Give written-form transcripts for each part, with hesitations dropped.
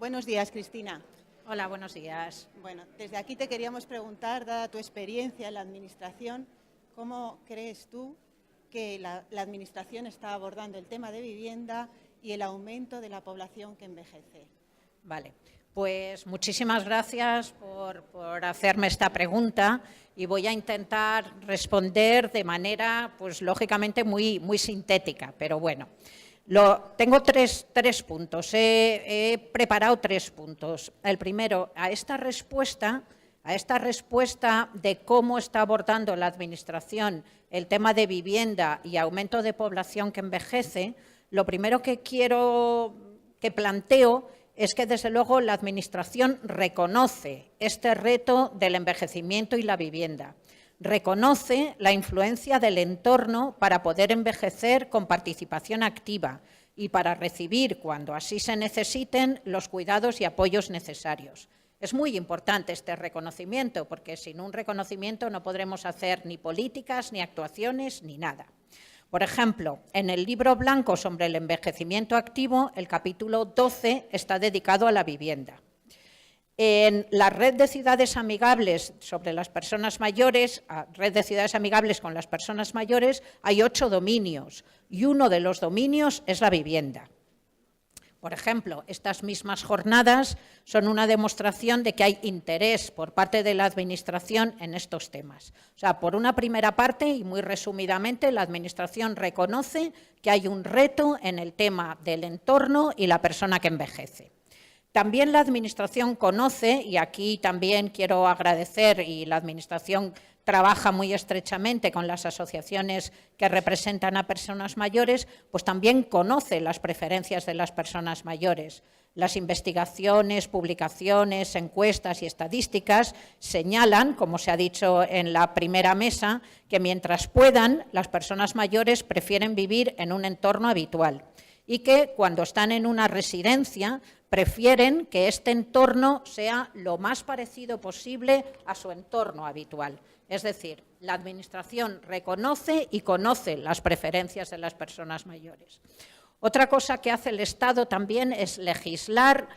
Buenos días, Cristina. Hola, buenos días. Bueno, desde aquí te queríamos preguntar, dada tu experiencia en la Administración, ¿cómo crees tú que la Administración está abordando el tema de vivienda y el aumento de la población que envejece? Vale, pues muchísimas gracias por hacerme esta pregunta y voy a intentar responder de manera, pues lógicamente muy sintética, pero bueno. Tengo tres puntos, he preparado 3 puntos. El primero, a esta respuesta de cómo está abordando la Administración el tema de vivienda y aumento de población que envejece, lo primero que planteo es que, desde luego, la Administración reconoce este reto del envejecimiento y la vivienda. Reconoce la influencia del entorno para poder envejecer con participación activa y para recibir, cuando así se necesiten, los cuidados y apoyos necesarios. Es muy importante este reconocimiento, porque sin un reconocimiento no podremos hacer ni políticas, ni actuaciones, ni nada. Por ejemplo, en el libro blanco sobre el envejecimiento activo, el capítulo 12 está dedicado a la vivienda. En la red de ciudades amigables sobre las personas mayores, red de ciudades amigables con las personas mayores, hay 8 dominios y uno de los dominios es la vivienda. Por ejemplo, estas mismas jornadas son una demostración de que hay interés por parte de la Administración en estos temas. O sea, por una primera parte, y muy resumidamente, la Administración reconoce que hay un reto en el tema del entorno y la persona que envejece. También la Administración conoce, y aquí también quiero agradecer, y la Administración trabaja muy estrechamente con las asociaciones que representan a personas mayores, pues también conoce las preferencias de las personas mayores. Las investigaciones, publicaciones, encuestas y estadísticas señalan, como se ha dicho en la primera mesa, que mientras puedan, las personas mayores prefieren vivir en un entorno habitual y que cuando están en una residencia prefieren que este entorno sea lo más parecido posible a su entorno habitual. Es decir, la Administración reconoce y conoce las preferencias de las personas mayores. Otra cosa que hace el Estado también es legislar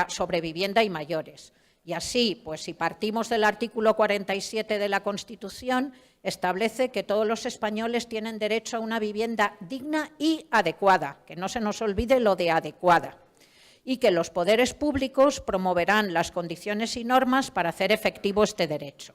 sobre vivienda y mayores. Y así, pues si partimos del artículo 47 de la Constitución, establece que todos los españoles tienen derecho a una vivienda digna y adecuada, que no se nos olvide lo de adecuada, y que los poderes públicos promoverán las condiciones y normas para hacer efectivo este derecho.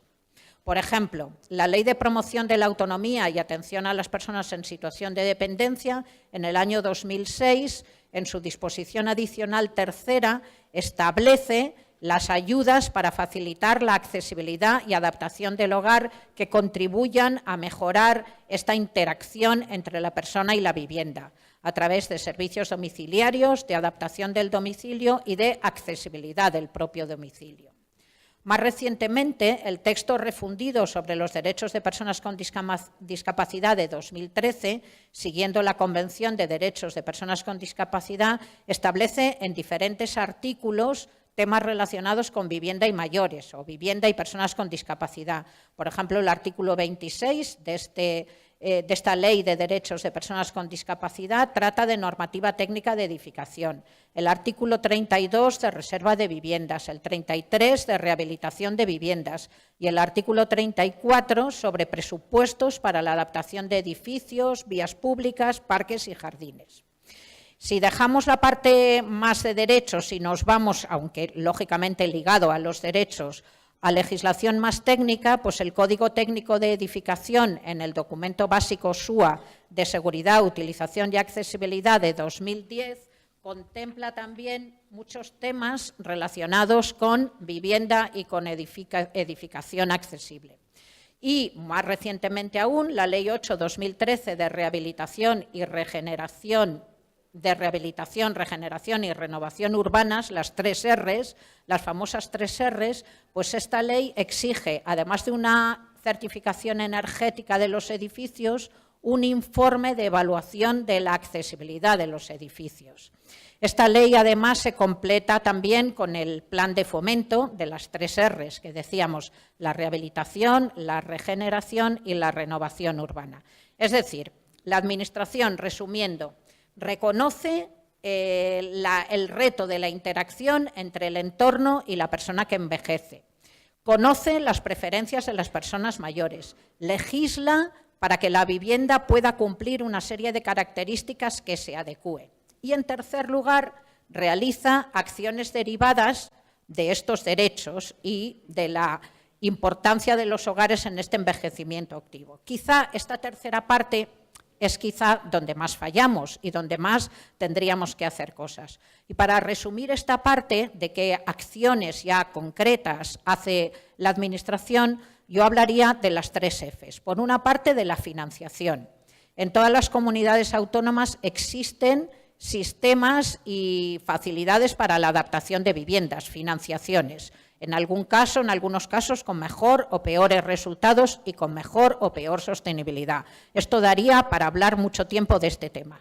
Por ejemplo, la Ley de Promoción de la Autonomía y Atención a las Personas en Situación de Dependencia, en el año 2006, en su disposición adicional tercera, establece las ayudas para facilitar la accesibilidad y adaptación del hogar que contribuyan a mejorar esta interacción entre la persona y la vivienda, a través de servicios domiciliarios, de adaptación del domicilio y de accesibilidad del propio domicilio. Más recientemente, el texto refundido sobre los derechos de personas con discapacidad de 2013, siguiendo la Convención de Derechos de Personas con Discapacidad, establece en diferentes artículos temas relacionados con vivienda y mayores o vivienda y personas con discapacidad. Por ejemplo, el artículo 26 de esta Ley de Derechos de Personas con Discapacidad trata de normativa técnica de edificación. El artículo 32 de reserva de viviendas, el 33 de rehabilitación de viviendas y el artículo 34 sobre presupuestos para la adaptación de edificios, vías públicas, parques y jardines. Si dejamos la parte más de derechos y nos vamos, aunque lógicamente ligado a los derechos, a legislación más técnica, pues el Código Técnico de Edificación en el documento básico SUA de Seguridad, Utilización y Accesibilidad de 2010 contempla también muchos temas relacionados con vivienda y con edificación accesible. Y más recientemente aún, la Ley 8/2013 de Rehabilitación, Regeneración y Renovación Urbanas, las 3 Rs, las famosas 3 Rs, pues esta ley exige, además de una certificación energética de los edificios, un informe de evaluación de la accesibilidad de los edificios. Esta ley además se completa también con el plan de fomento de las 3 Rs que decíamos, la rehabilitación, la regeneración y la renovación urbana. Es decir, la Administración, resumiendo, reconoce el reto de la interacción entre el entorno y la persona que envejece. Conoce las preferencias de las personas mayores. Legisla para que la vivienda pueda cumplir una serie de características que se adecúen. Y, en tercer lugar, realiza acciones derivadas de estos derechos y de la importancia de los hogares en este envejecimiento activo. Quizá esta tercera parte es quizá donde más fallamos y donde más tendríamos que hacer cosas. Y para resumir esta parte de qué acciones ya concretas hace la Administración, yo hablaría de las 3 Fs. Por una parte, de la financiación. En todas las comunidades autónomas existen sistemas y facilidades para la adaptación de viviendas, financiaciones. En algunos casos con mejor o peores resultados y con mejor o peor sostenibilidad. Esto daría para hablar mucho tiempo de este tema.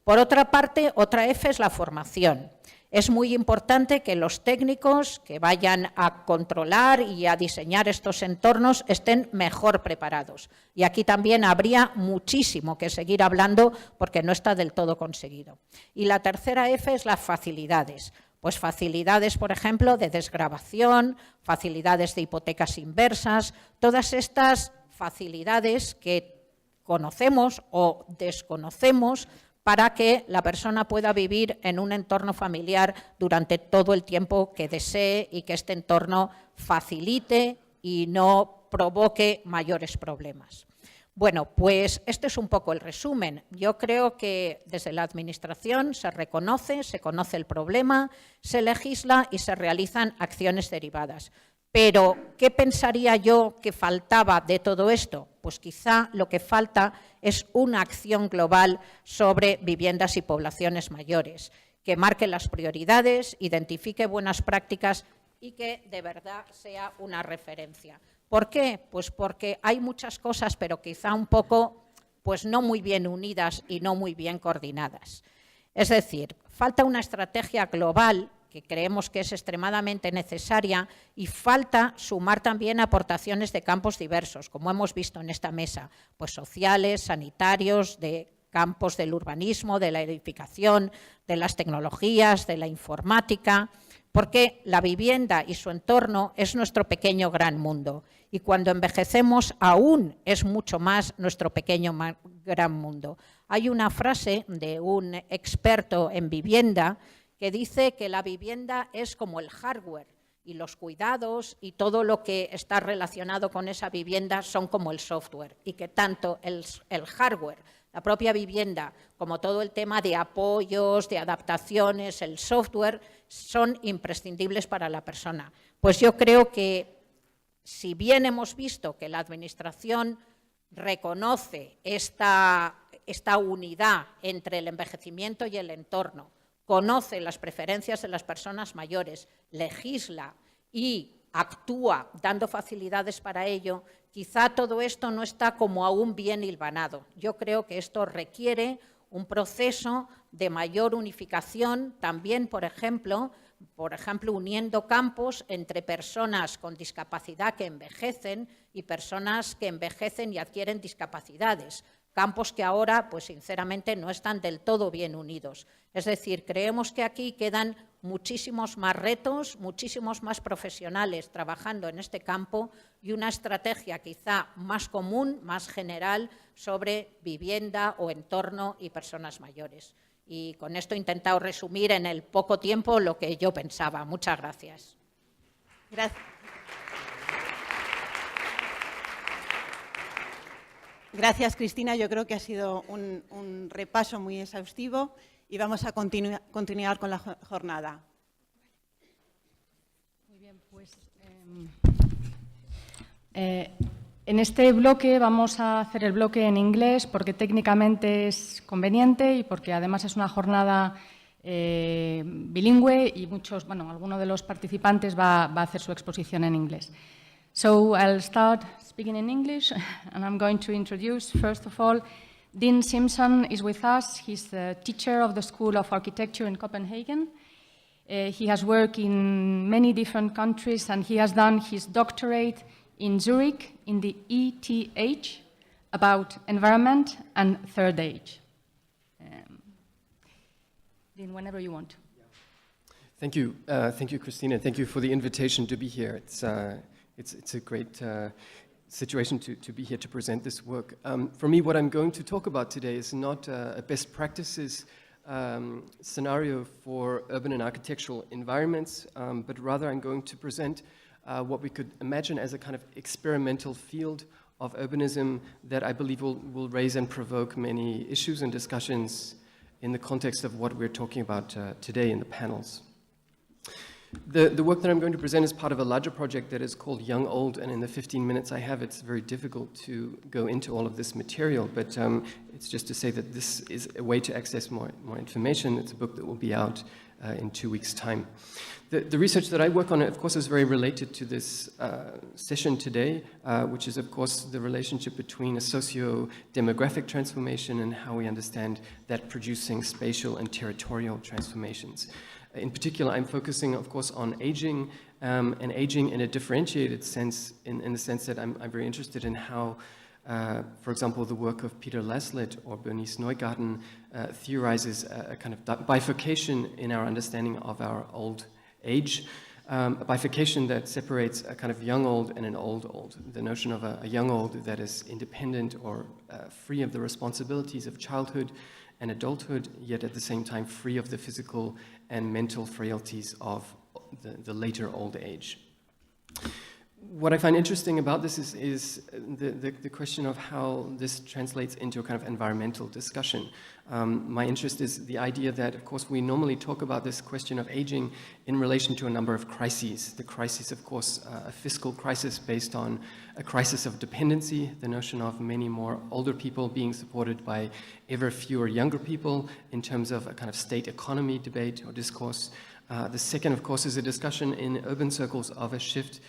Por otra parte, otra F es la formación. Es muy importante que los técnicos que vayan a controlar y a diseñar estos entornos estén mejor preparados. Y aquí también habría muchísimo que seguir hablando porque no está del todo conseguido. Y la tercera F es las facilidades. Pues facilidades, por ejemplo, de desgravación, facilidades de hipotecas inversas, todas estas facilidades que conocemos o desconocemos para que la persona pueda vivir en un entorno familiar durante todo el tiempo que desee y que este entorno facilite y no provoque mayores problemas. Bueno, pues este es un poco el resumen. Yo creo que desde la Administración se conoce el problema, se legisla y se realizan acciones derivadas. Pero, ¿qué pensaría yo que faltaba de todo esto? Pues quizá lo que falta es una acción global sobre viviendas y poblaciones mayores, que marque las prioridades, identifique buenas prácticas y que de verdad sea una referencia. ¿Por qué? Pues porque hay muchas cosas, pero quizá un poco, pues no muy bien unidas y no muy bien coordinadas. Es decir, falta una estrategia global que creemos que es extremadamente necesaria y falta sumar también aportaciones de campos diversos, como hemos visto en esta mesa, pues sociales, sanitarios, de campos del urbanismo, de la edificación, de las tecnologías, de la informática, porque la vivienda y su entorno es nuestro pequeño gran mundo y cuando envejecemos aún es mucho más nuestro pequeño gran mundo. Hay una frase de un experto en vivienda que dice que la vivienda es como el hardware y los cuidados y todo lo que está relacionado con esa vivienda son como el software y que tanto el hardware, la propia vivienda, como todo el tema de apoyos, de adaptaciones, el software, son imprescindibles para la persona. Pues yo creo que si bien hemos visto que la Administración reconoce esta unidad entre el envejecimiento y el entorno, conoce las preferencias de las personas mayores, legisla y actúa dando facilidades para ello, quizá todo esto no está como aún bien hilvanado. Yo creo que esto requiere un proceso de mayor unificación, también, por ejemplo, uniendo campos entre personas con discapacidad que envejecen y personas que envejecen y adquieren discapacidades. Campos que ahora, pues sinceramente, no están del todo bien unidos. Es decir, creemos que aquí quedan muchísimos más retos, muchísimos más profesionales trabajando en este campo y una estrategia quizá más común, más general, sobre vivienda o entorno y personas mayores. Y con esto he intentado resumir en el poco tiempo lo que yo pensaba. Muchas gracias. Gracias. Gracias, Cristina. Yo creo que ha sido un repaso muy exhaustivo y vamos a continuar con la jornada. Muy bien, pues en este bloque vamos a hacer el bloque en inglés porque técnicamente es conveniente y porque además es una jornada bilingüe y alguno de los participantes va a hacer su exposición en inglés. So I'll start speaking in English, and I'm going to introduce, first of all, Deane Simpson is with us. He's the teacher of the School of Architecture in Copenhagen. He has worked in many different countries, and he has done his doctorate in Zurich in the ETH about environment and third age. Deane, whenever you want. Thank you, Cristina. Thank you for the invitation to be here. It's a great situation to be here to present this work. For me, what I'm going to talk about today is not a best practices scenario for urban and architectural environments, but rather I'm going to present what we could imagine as a kind of experimental field of urbanism that I believe will raise and provoke many issues and discussions in the context of what we're talking about today in the panels. The work that I'm going to present is part of a larger project that is called Young Old, and in the 15 minutes I have, it's very difficult to go into all of this material, but it's just to say that this is a way to access more information. It's a book that will be out in 2 weeks' time. The research that I work on, of course, is very related to this session today, which is, of course, the relationship between a socio-demographic transformation and how we understand that producing spatial and territorial transformations. In particular, I'm focusing, of course, on aging, and aging in a differentiated sense, in the sense that I'm very interested in how, for example, the work of Peter Laslett or Bernice Neugarten theorizes a kind of bifurcation in our understanding of our old age, a bifurcation that separates a kind of young old and an old. The notion of a young old that is independent or free of the responsibilities of childhood and adulthood, yet at the same time free of the physical and mental frailties of the later old age. What I find interesting about this is the question of how this translates into a kind of environmental discussion. My interest is the idea that, of course, we normally talk about this question of aging in relation to a number of crises. The crisis, of course, a fiscal crisis based on a crisis of dependency, the notion of many more older people being supported by ever fewer younger people in terms of a kind of state economy debate or discourse. The second, of course, is a discussion in urban circles of a shift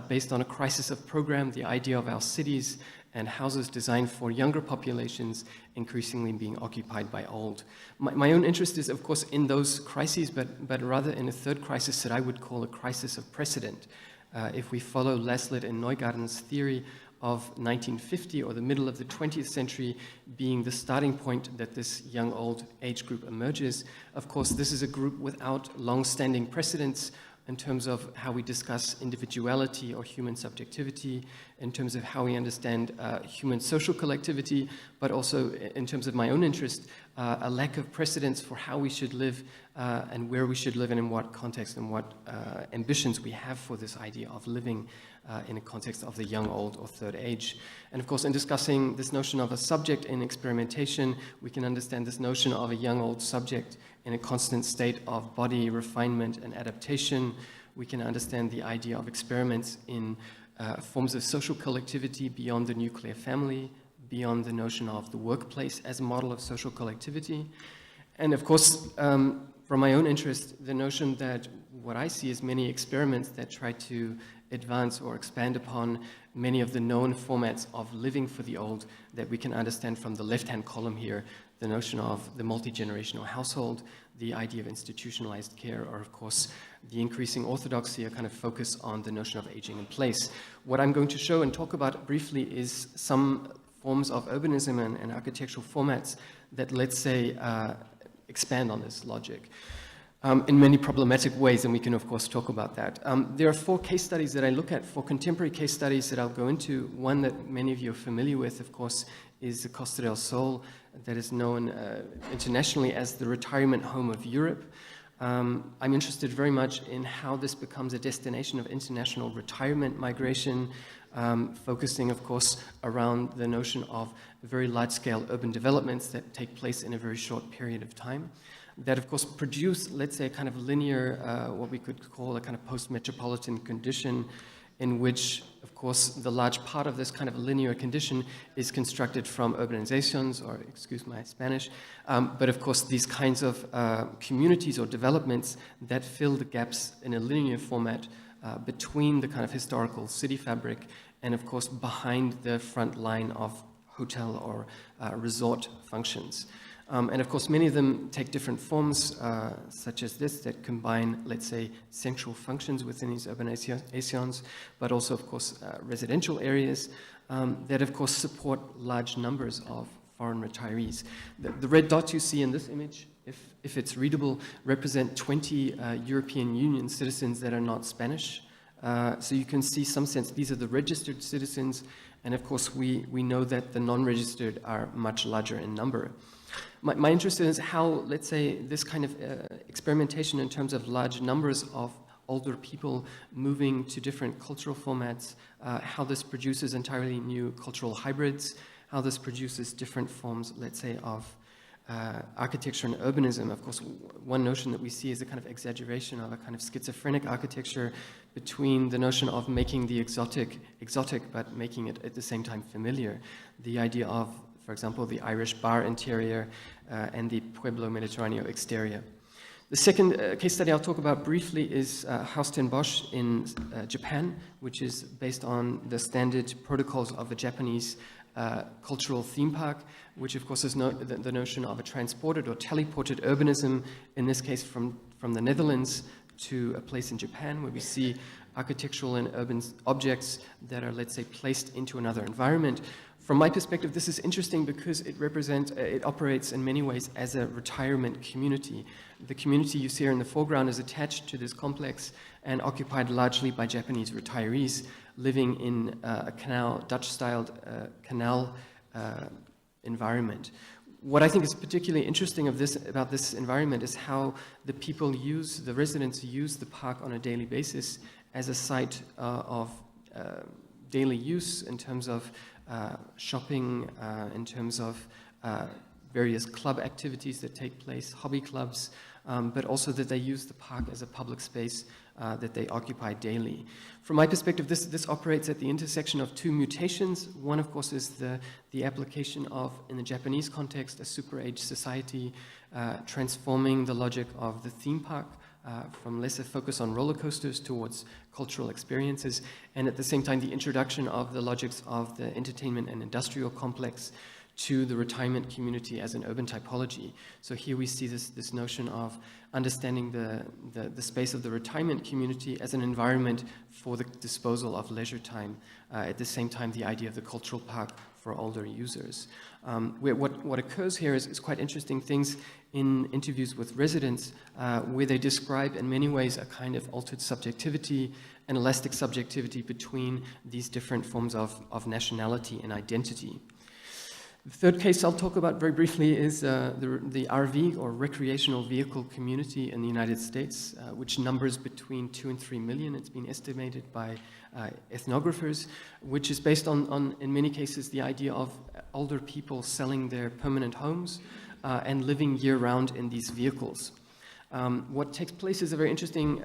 based on a crisis of program, the idea of our cities and houses designed for younger populations increasingly being occupied by old. My own interest is, of course, in those crises, but rather in a third crisis that I would call a crisis of precedent. If we follow Laslett and Neugarten's theory of 1950 or the middle of the 20th century being the starting point that this young-old age group emerges, of course, this is a group without long-standing precedents in terms of how we discuss individuality or human subjectivity, in terms of how we understand human social collectivity, but also in terms of my own interest, a lack of precedents for how we should live and where we should live and in what context and what ambitions we have for this idea of living in a context of the young, old, or third age. And of course, in discussing this notion of a subject in experimentation, we can understand this notion of a young, old subject in a constant state of body refinement and adaptation. We can understand the idea of experiments in forms of social collectivity beyond the nuclear family, beyond the notion of the workplace as a model of social collectivity. And of course, from my own interest, the notion that what I see is many experiments that try to advance or expand upon many of the known formats of living for the old that we can understand from the left-hand column here, the notion of the multi-generational household, the idea of institutionalized care, or of course, the increasing orthodoxy, a kind of focus on the notion of aging in place. What I'm going to show and talk about briefly is some forms of urbanism and architectural formats that, let's say, expand on this logic in many problematic ways, and we can, of course, talk about that. There are 4 case studies that I look at, 4 contemporary case studies that I'll go into. One that many of you are familiar with, of course, is the Costa del Sol, that is known internationally as the retirement home of Europe. I'm interested very much in how this becomes a destination of international retirement migration, focusing, of course, around the notion of very large-scale urban developments that take place in a very short period of time, that, of course, produce, let's say, a kind of linear, what we could call a kind of post-metropolitan condition in which, of course, the large part of this kind of linear condition is constructed from urbanizations, or excuse my Spanish, but of course these kinds of communities or developments that fill the gaps in a linear format between the kind of historical city fabric and, of course, behind the front line of hotel or resort functions. And of course, many of them take different forms, such as this, that combine, let's say, central functions within these urbanizations, but also, of course, residential areas that, of course, support large numbers of foreign retirees. The red dots you see in this image, if it's readable, represent 20 European Union citizens that are not Spanish. So you can see some sense these are the registered citizens, and of course we know that the non-registered are much larger in number. My interest is how, let's say, this kind of experimentation in terms of large numbers of older people moving to different cultural formats, how this produces entirely new cultural hybrids, how this produces different forms, let's say, of architecture and urbanism. Of course, one notion that we see is a kind of exaggeration of a kind of schizophrenic architecture between the notion of making the exotic but making it at the same time familiar. The idea of, for example, the Irish bar interior and the Pueblo Mediterraneo exterior. The second case study I'll talk about briefly is Haus den Bosch in Japan, which is based on the standard protocols of a Japanese cultural theme park, which of course is the notion of a transported or teleported urbanism, in this case from the Netherlands to a place in Japan, where we see architectural and urban objects that are, let's say, placed into another environment. From my perspective, this is interesting because it operates in many ways as a retirement community. The community you see here in the foreground is attached to this complex and occupied largely by Japanese retirees living in a canal, Dutch-styled canal environment. What I think is particularly interesting about this environment is how the residents use the park on a daily basis as a site of daily use in terms of shopping, in terms of various club activities that take place, hobby clubs, but also that they use the park as a public space that they occupy daily. From my perspective, this operates at the intersection of two mutations. One, of course, is the application of, in the Japanese context, a super-age society, transforming the logic of the theme park from less a focus on roller coasters towards cultural experiences, and at the same time the introduction of the logics of the entertainment and industrial complex to the retirement community as an urban typology. So here we see this notion of understanding the space of the retirement community as an environment for the disposal of leisure time. At the same time, the idea of the cultural park for older users. What occurs here is quite interesting things in interviews with residents where they describe in many ways a kind of altered subjectivity and elastic subjectivity between these different forms of nationality and identity. The third case I'll talk about very briefly is the RV or recreational vehicle community in the United States, which numbers between 2 and 3 million. It's been estimated by ethnographers, which is based on, in many cases, the idea of older people selling their permanent homes and living year-round in these vehicles. What takes place is a very interesting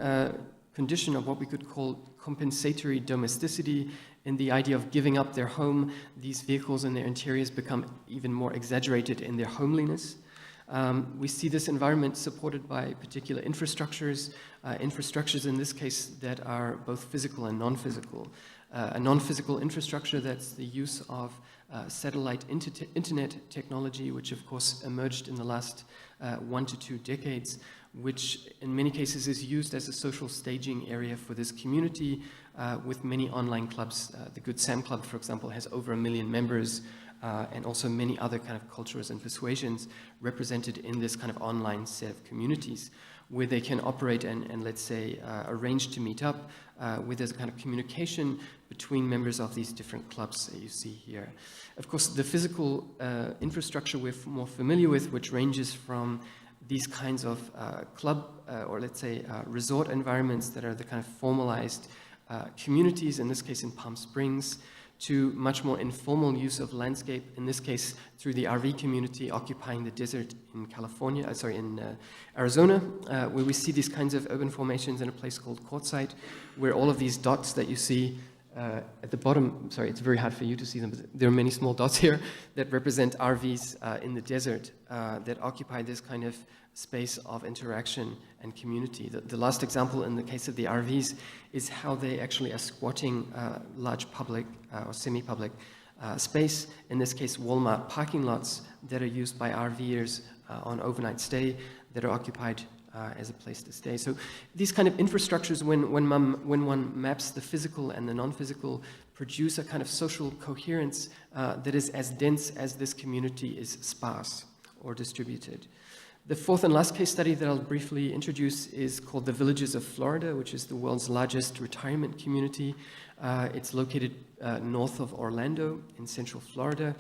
condition of what we could call compensatory domesticity. In the idea of giving up their home, these vehicles and their interiors become even more exaggerated in their homeliness. We see this environment supported by particular infrastructures in this case that are both physical and non-physical. A non-physical infrastructure, that's the use of satellite internet technology, which of course emerged in the last 1 to 2 decades, which in many cases is used as a social staging area for this community with many online clubs. The Good Sam Club, for example, has over 1 million members, and also many other kind of cultures and persuasions represented in this kind of online set of communities where they can operate and let's say, arrange to meet up, where there's a kind of communication between members of these different clubs that you see here. Of course, the physical infrastructure we're more familiar with, which ranges from these kinds of club or let's say resort environments that are the kind of formalized communities, in this case in Palm Springs, to much more informal use of landscape, in this case through the RV community occupying the desert in Arizona, where we see these kinds of urban formations in a place called Quartzsite, where all of these dots that you see at the bottom, sorry, it's very hard for you to see them, but there are many small dots here that represent RVs in the desert that occupy this kind of space of interaction and community. The last example in the case of the RVs is how they actually are squatting large public or semi-public space, in this case Walmart parking lots that are used by RVers on overnight stay, that are occupied as a place to stay. So these kind of infrastructures, when one maps the physical and the non-physical, produce a kind of social coherence that is as dense as this community is sparse or distributed. The fourth and last case study that I'll briefly introduce is called the Villages of Florida, which is the world's largest retirement community. It's located north of Orlando in central Florida.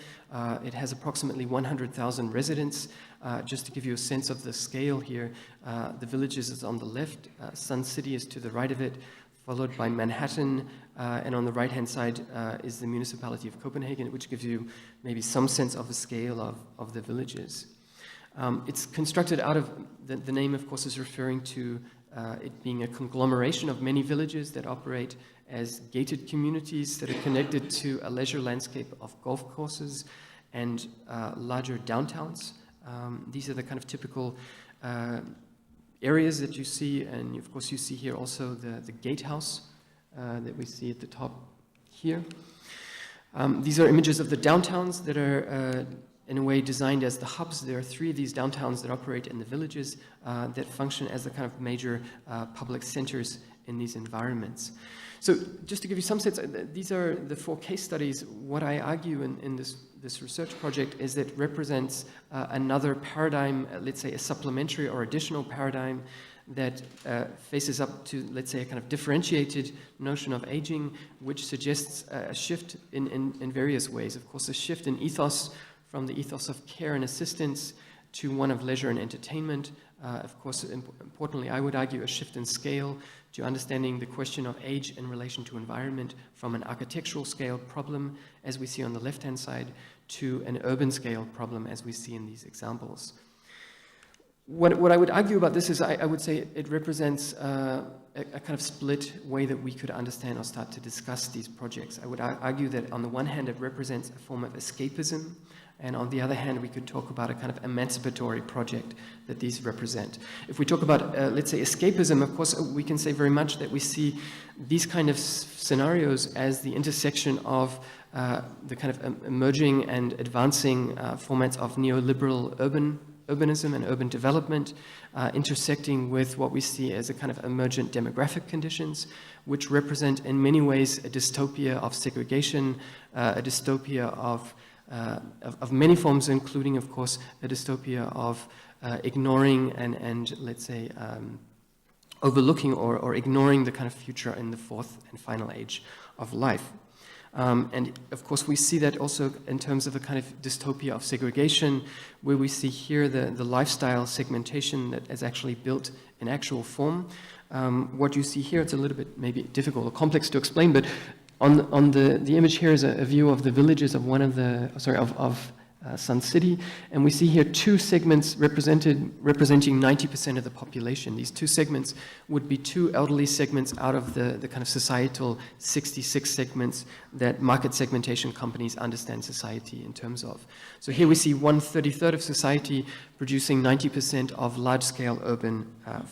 It has approximately 100,000 residents. Just to give you a sense of the scale here, the Villages is on the left, Sun City is to the right of it, followed by Manhattan, and on the right-hand side is the municipality of Copenhagen, which gives you maybe some sense of the scale of the villages. It's constructed out of, the name of course is referring to it being a conglomeration of many villages that operate as gated communities that are connected to a leisure landscape of golf courses and larger downtowns. These are the kind of typical areas that you see, and of course you see here also the gatehouse that we see at the top here. These are images of the downtowns that are in a way designed as the hubs. There are 3 of these downtowns that operate in the villages that function as the kind of major public centers in these environments. So just to give you some sense, these are the 4 case studies. What I argue in this research project is that represents another paradigm, let's say a supplementary or additional paradigm that faces up to, let's say, a kind of differentiated notion of aging, which suggests a shift in various ways. Of course, a shift in ethos from the ethos of care and assistance to one of leisure and entertainment. Of course, importantly, I would argue a shift in scale to understanding the question of age in relation to environment from an architectural scale problem, as we see on the left-hand side, to an urban scale problem, as we see in these examples. What I would argue about this is I would say it represents a kind of split way that we could understand or start to discuss these projects. I would argue that on the one hand it represents a form of escapism, and on the other hand we could talk about a kind of emancipatory project that these represent. If we talk about, let's say, escapism, of course we can say very much that we see these kind of scenarios as the intersection of the kind of emerging and advancing formats of neoliberal urbanism and urban development, intersecting with what we see as a kind of emergent demographic conditions, which represent in many ways a dystopia of segregation, a dystopia of many forms, including, of course, a dystopia of ignoring and let's say, overlooking or ignoring the kind of future in the 4th and final age of life. And of course we see that also in terms of a kind of dystopia of segregation, where we see here the lifestyle segmentation that is actually built in actual form. What you see here, it's a little bit maybe difficult or complex to explain, but on the image here is a view of the villages of Sun City, and we see here 2 segments representing 90% of the population. These 2 segments would be 2 elderly segments out of the kind of societal 66 segments that market segmentation companies understand society in terms of. So here we see 1/33 of society producing 90% of large-scale urban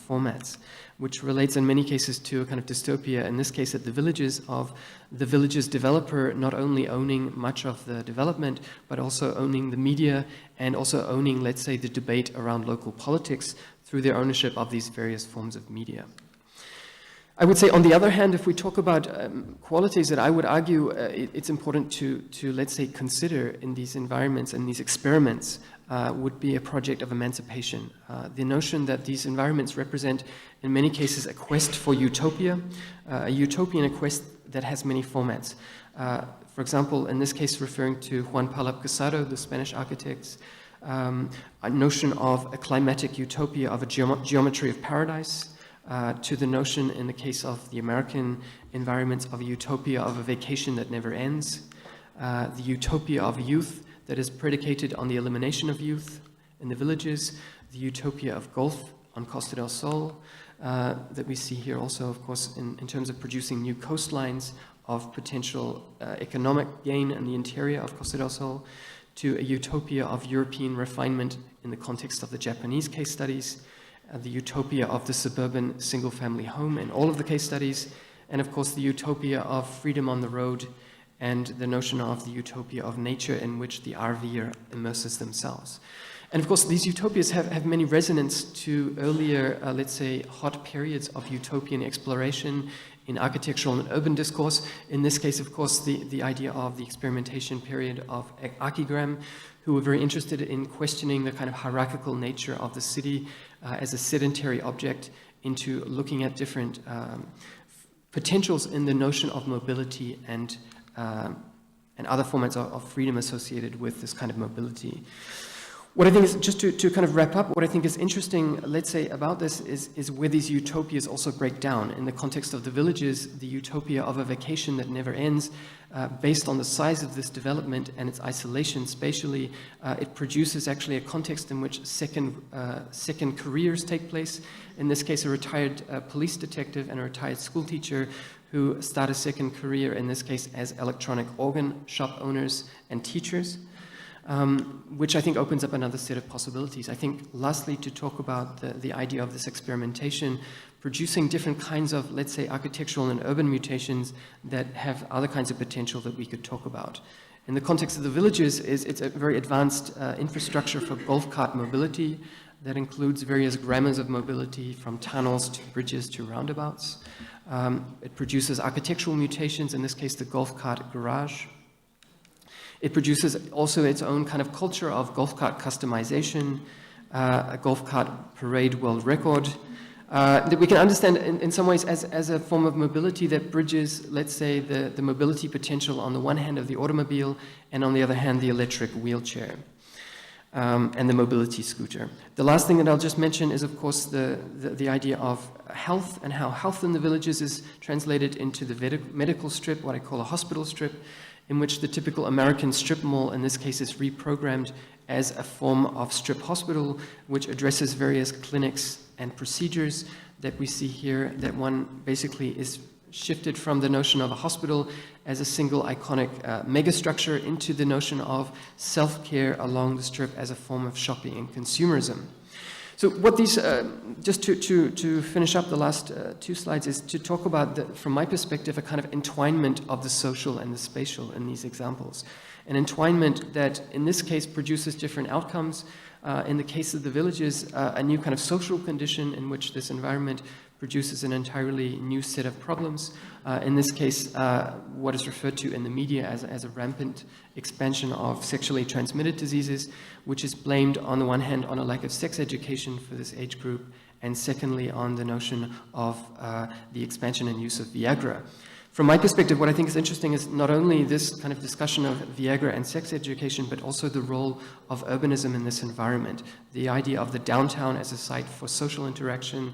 formats, which relates in many cases to a kind of dystopia, in this case at the villages, of the villages developer not only owning much of the development, but also owning the media and also owning, let's say, the debate around local politics through their ownership of these various forms of media. I would say, on the other hand, if we talk about qualities that I would argue it's important to, let's say, consider in these environments and these experiments, would be a project of emancipation. The notion that these environments represent, in many cases, a quest for utopia, a utopian quest that has many formats. For example, in this case, referring to Juan Pablo Casado, the Spanish architects, a notion of a climatic utopia of a geometry of paradise, to the notion, in the case of the American environments, of a utopia of a vacation that never ends, the utopia of youth that is predicated on the elimination of youth in the villages, the utopia of golf on Costa del Sol, that we see here also, of course, in terms of producing new coastlines of potential economic gain in the interior of Costa del Sol, to a utopia of European refinement in the context of the Japanese case studies, the utopia of the suburban single-family home in all of the case studies, and of course the utopia of freedom on the road and the notion of the utopia of nature in which the RVer immerses themselves. And of course, these utopias have many resonance to earlier, let's say, hot periods of utopian exploration in architectural and urban discourse. In this case, of course, the idea of the experimentation period of Archigram, who were very interested in questioning the kind of hierarchical nature of the city as a sedentary object, into looking at different potentials in the notion of mobility and other formats of freedom associated with this kind of mobility. What I think is, just to kind of wrap up, what I think is interesting, let's say, about this is where these utopias also break down. In the context of the villages, the utopia of a vacation that never ends, based on the size of this development and its isolation spatially, it produces actually a context in which second careers take place. In this case, a retired police detective and a retired school teacher who start a second career, in this case, as electronic organ shop owners and teachers. Which I think opens up another set of possibilities. I think, lastly, to talk about the idea of this experimentation, producing different kinds of, let's say, architectural and urban mutations that have other kinds of potential that we could talk about. In the context of the villages, it's a very advanced infrastructure for golf cart mobility that includes various grammars of mobility, from tunnels to bridges to roundabouts. It produces architectural mutations, in this case, the golf cart garage. It produces also its own kind of culture of golf cart customization, a golf cart parade world record, that we can understand in some ways as a form of mobility that bridges, let's say, the mobility potential on the one hand of the automobile, and on the other hand, the electric wheelchair, and the mobility scooter. The last thing that I'll just mention is, of course, the idea of health, and how health in the villages is translated into the medical strip, what I call a hospital strip, in which the typical American strip mall, in this case, is reprogrammed as a form of strip hospital, which addresses various clinics and procedures that we see here, that one basically is shifted from the notion of a hospital as a single iconic megastructure into the notion of self-care along the strip as a form of shopping and consumerism. So what these, just to finish up the last two slides, is to talk about, from my perspective, a kind of entwinement of the social and the spatial in these examples. An entwinement that, in this case, produces different outcomes. In the case of the villages, a new kind of social condition in which this environment produces an entirely new set of problems. In this case, what is referred to in the media as a rampant expansion of sexually transmitted diseases, which is blamed on the one hand on a lack of sex education for this age group, and secondly on the notion of the expansion and use of Viagra. From my perspective, what I think is interesting is not only this kind of discussion of Viagra and sex education, but also the role of urbanism in this environment. The idea of the downtown as a site for social interaction,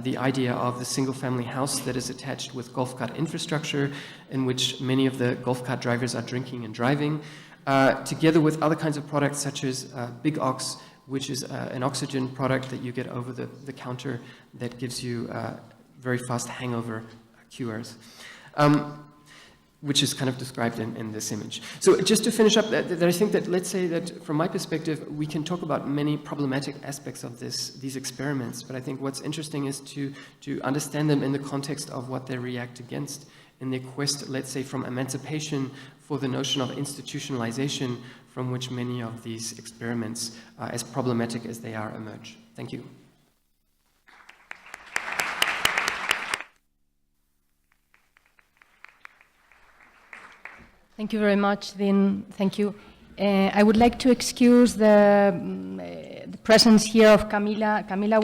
the idea of the single-family house that is attached with golf cart infrastructure, in which many of the golf cart drivers are drinking and driving, together with other kinds of products such as Big Ox, which is an oxygen product that you get over the counter that gives you very fast hangover cures. Which is kind of described in this image. So just to finish up, that I think that, let's say that from my perspective, we can talk about many problematic aspects of these experiments, but I think what's interesting is to understand them in the context of what they react against in their quest, let's say, from emancipation for the notion of institutionalization, from which many of these experiments, as problematic as they are, emerge. Thank you. Thank you very much, Deane. Thank you. I would like to excuse the presence here of Camila. Camila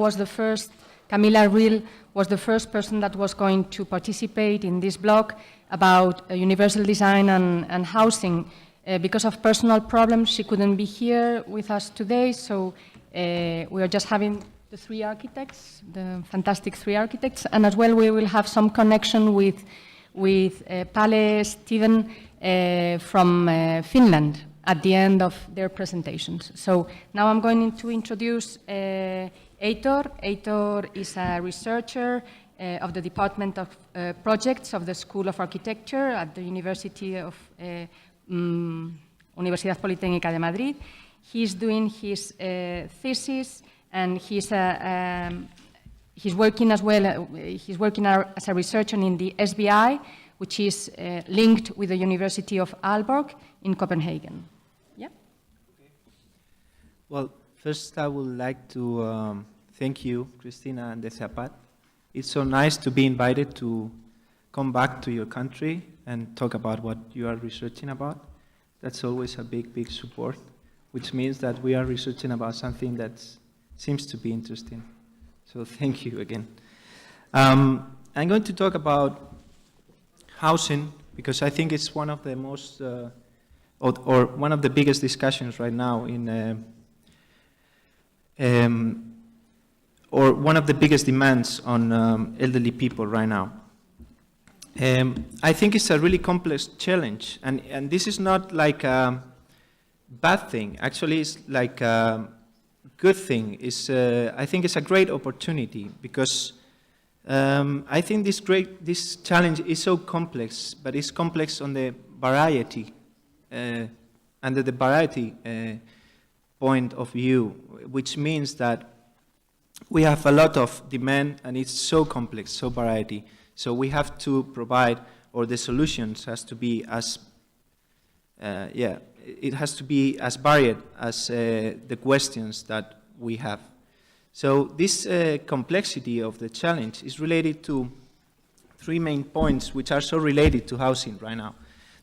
Riel was the first person that was going to participate in this blog about universal design and housing. Because of personal problems, she couldn't be here with us today, so we are just having the three architects, the fantastic three architects, and as well we will have some connection with Palle, Stevn, from Finland at the end of their presentations. So now I'm going to introduce Heitor. Heitor is a researcher of the Department of Projects of the School of Architecture at the University of Universidad Politécnica de Madrid. He's doing his thesis, and he's working as well. He's working as a researcher in the SBI, which is linked with the University of Aalborg in Copenhagen. Yeah. Well, First, I would like to thank you, Cristina and the Ceapat. It's so nice to be invited to come back to your country and talk about what you are researching about. That's always a big, big support, which means that we are researching about something that seems to be interesting. So thank you again. I'm going to talk about housing because I think it's one of the most, or one of the biggest discussions right now in, or one of the biggest demands on elderly people right now. I think it's a really complex challenge, and this is not like a bad thing. Actually, it's like a good thing. I think it's a great opportunity because I think this challenge is so complex, but it's complex on the variety, under the variety point of view, which means that we have a lot of demand and it's so complex, so variety. So we have to provide, or the solutions has to be as, it has to be as varied as the questions that we have. So this complexity of the challenge is related to three main points which are so related to housing right now.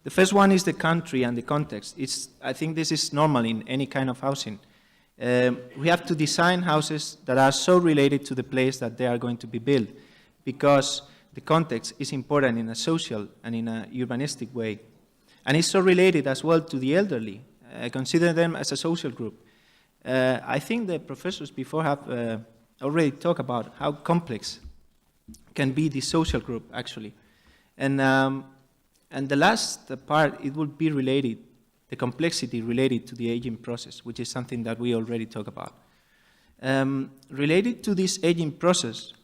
The first one is the country and the context. I think this is normal in any kind of housing. We have to design houses that are so related to the place that they are going to be built, because the context is important in a social and in a urbanistic way. And it's so related as well to the elderly. I consider them as a social group. I think the professors before have already talked about how complex can be the social group, actually. And the last part, it would be related, the complexity related to the aging process, which is something that we already talked about. Related to this aging process,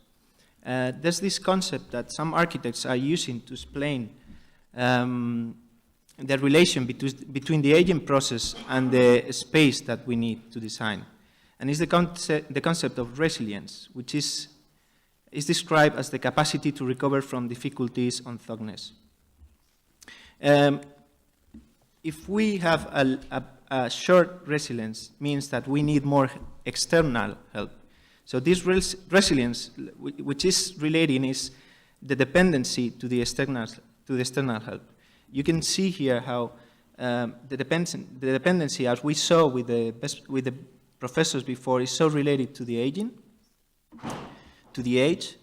there's this concept that some architects are using to explain the relation between the aging process and the space that we need to design. And it's the concept of resilience, which is described as the capacity to recover from difficulties on thoroughness. If we have a short resilience, means that we need more external help. So this resilience, which is relating, is the dependency to the external help. You can see here how the dependency, as we saw with the professors before, is so related to the aging, to the age.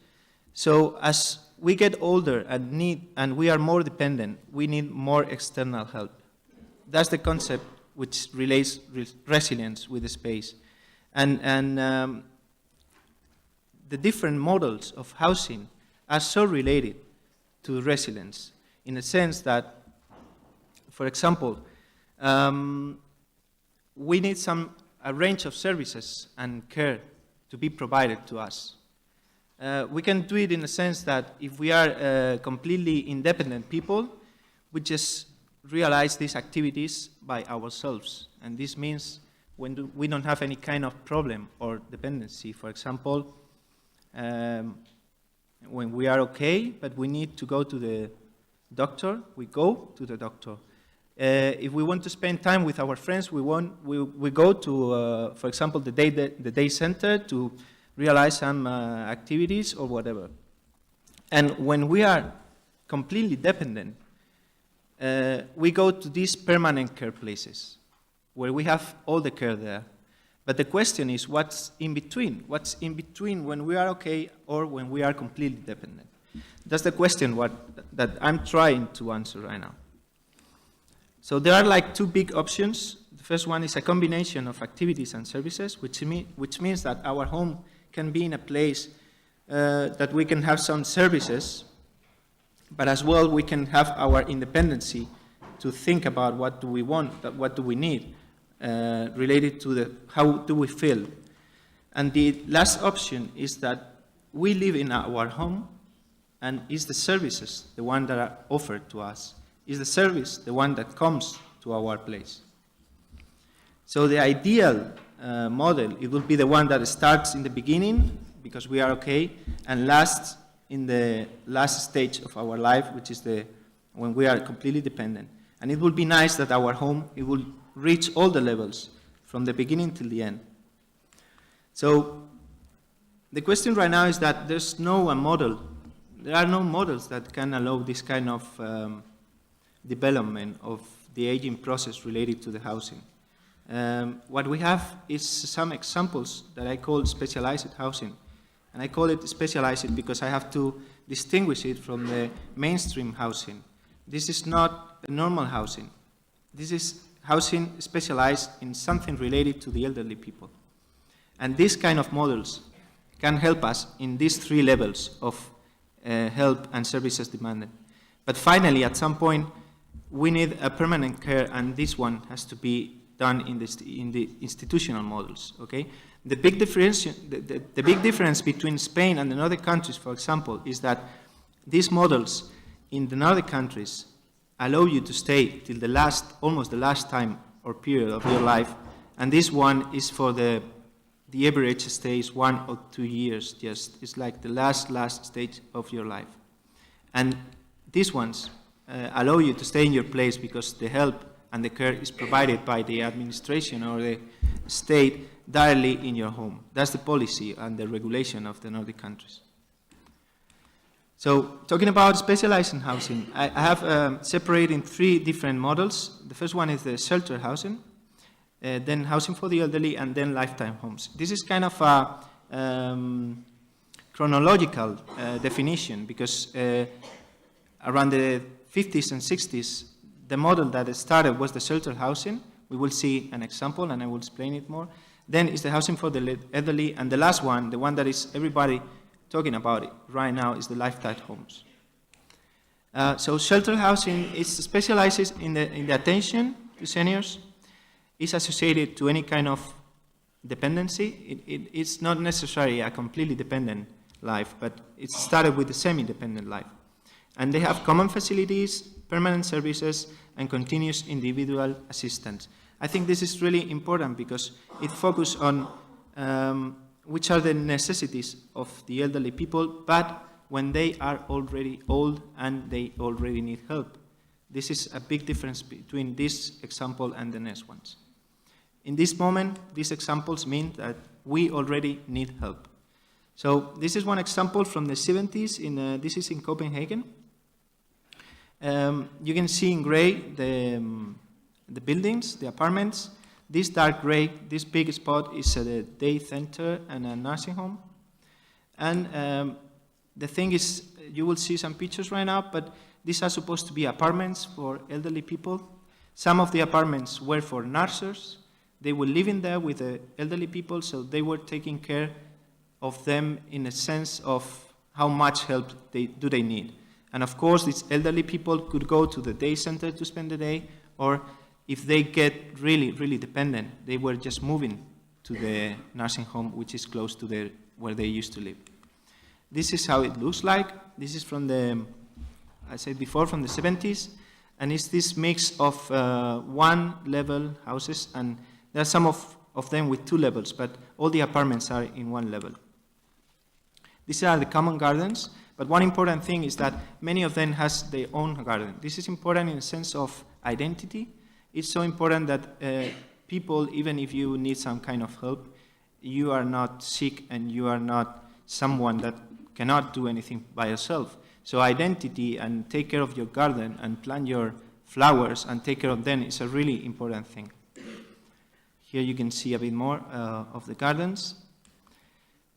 So as we get older and we are more dependent, we need more external help. That's the concept which relates resilience with the space. And the different models of housing are so related to resilience, in a sense that, for example, we need a range of services and care to be provided to us. We can do it in a sense that if we are completely independent people, we just realize these activities by ourselves. And this means when we don't have any kind of problem or dependency. For example, when we are okay, but we need to go to the doctor, we go to the doctor. If we want to spend time with our friends, we go to, for example, the day center to realize some activities or whatever. And when we are completely dependent, we go to these permanent care places where we have all the care there. But the question is, what's in between? What's in between when we are okay or when we are completely dependent? That's the question that I'm trying to answer right now. So there are like two big options. The first one is a combination of activities and services, which means that our home can be in a place that we can have some services, but as well we can have our independency to think about what do we want, what do we need, related to how do we feel. And the last option is that we live in our home, and is the services the one that are offered to us? Is the service the one that comes to our place? So the ideal model, it will be the one that starts in the beginning, because we are okay, and lasts in the last stage of our life, which is when we are completely dependent. And it would be nice that our home, it will reach all the levels, from the beginning till the end. So the question right now is that there's no model. There are no models that can allow this kind of development of the aging process related to the housing. What we have is some examples that I call specialized housing. And I call it specialized because I have to distinguish it from the mainstream housing. This is not a normal housing. This is housing specialized in something related to the elderly people. And these kind of models can help us in these three levels of help and services demanded. But finally, at some point, we need a permanent care, and this one has to be done in the institutional models, okay? The big difference between Spain and the Nordic countries, for example, is that these models in the Nordic countries allow you to stay till almost the last time or period of your life, and this one is for the average stay is 1 or 2 years, just it's like the last stage of your life. And these ones allow you to stay in your place because the help and the care is provided by the administration or the state directly in your home. That's the policy and the regulation of the Nordic countries. So, talking about specialized housing, I have separated in 3 different models. The first one is the shelter housing, then housing for the elderly, and then lifetime homes. This is kind of a chronological definition because around the 50s and 60s, the model that started was the shelter housing. We will see an example and I will explain it more. Then is the housing for the elderly, and the last one, the one that is everybody talking about it right now, is the lifetime homes. So shelter housing is specialized in the attention to seniors. It's associated to any kind of dependency. It's not necessarily a completely dependent life, but it started with a semi-dependent life. And they have common facilities, permanent services, and continuous individual assistance. I think this is really important because it focuses on which are the necessities of the elderly people, but when they are already old and they already need help. This is a big difference between this example and the next ones. In this moment, these examples mean that we already need help. So this is one example from the 70s. This is in Copenhagen. You can see in gray the buildings, the apartments. This dark gray, this big spot is a day center and a nursing home. And the thing is, you will see some pictures right now, but these are supposed to be apartments for elderly people. Some of the apartments were for nurses. They were living there with the elderly people, so they were taking care of them in a sense of how much help do they need. And of course, these elderly people could go to the day center to spend the day, or if they get really, really dependent, they were just moving to the nursing home, which is close to where they used to live. This is how it looks like. This is from I said before, from the 70s, and it's this mix of one-level houses, and there are some of them with 2 levels, but all the apartments are in 1 level. These are the common gardens, but one important thing is that many of them has their own garden. This is important in the sense of identity. It's so important that people, even if you need some kind of help, you are not sick and you are not someone that cannot do anything by yourself. So identity and take care of your garden and plant your flowers and take care of them is a really important thing. Here you can see a bit more of the gardens.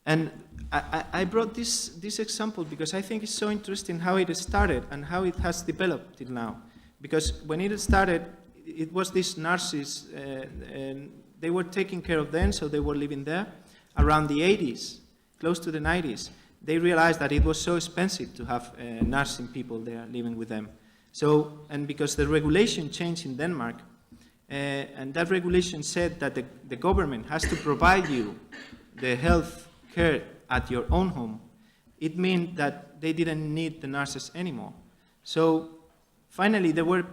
And I brought this example because I think it's so interesting how it started and how it has developed till now. Because when it started, it was these nurses, and they were taking care of them, so they were living there. Around the 80s, close to the 90s, they realized that it was so expensive to have nursing people there living with them. So, and because the regulation changed in Denmark, and that regulation said that the government has to provide you the health care at your own home, it meant that they didn't need the nurses anymore. So finally, there were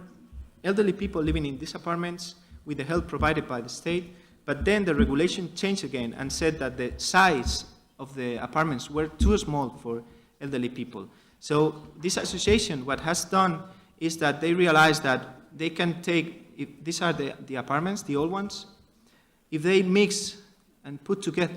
elderly people living in these apartments with the help provided by the state, but then the regulation changed again and said that the size of the apartments were too small for elderly people. So this association, what has done is that they realized that they can take, if these are the apartments, the old ones, if they mix and put together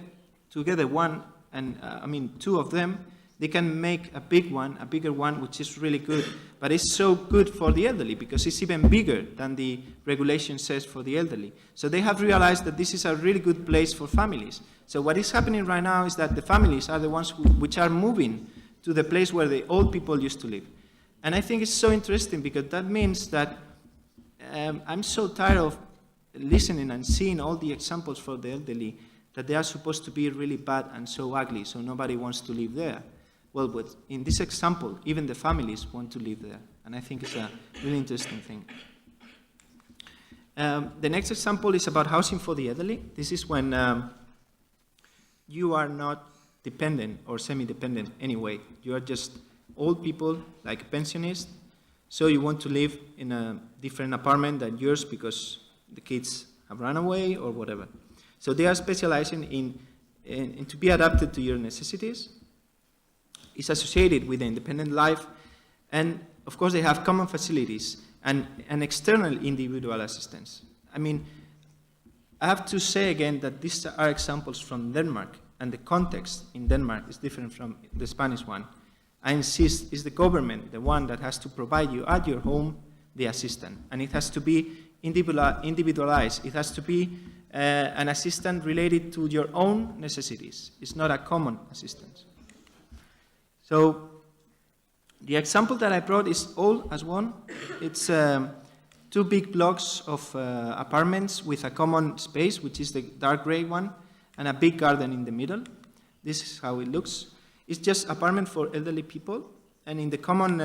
together one, and I mean 2 of them, they can make a bigger one, which is really good. But it's so good for the elderly because it's even bigger than the regulation says for the elderly. So they have realized that this is a really good place for families. So what is happening right now is that the families are the ones which are moving to the place where the old people used to live. And I think it's so interesting because that means that I'm so tired of listening and seeing all the examples for the elderly that they are supposed to be really bad and so ugly, so nobody wants to live there. Well, but in this example, even the families want to live there, and I think it's a really interesting thing. The next example is about housing for the elderly. This is when you are not dependent or semi-dependent anyway. You are just old people, like pensionists, so you want to live in a different apartment than yours because the kids have run away or whatever. So they are specializing in to be adapted to your necessities. It's associated with the independent life, and of course they have common facilities and an external individual assistance. I mean, I have to say again that these are examples from Denmark, and the context in Denmark is different from the Spanish one. I insist, it's the government, the one that has to provide you at your home the assistance, and it has to be individualized. It has to be an assistance related to your own necessities. It's not a common assistance. So the example that I brought is all as one. It's 2 big blocks of apartments with a common space, which is the dark gray one, and a big garden in the middle. This is how it looks. It's just apartment for elderly people, and in the common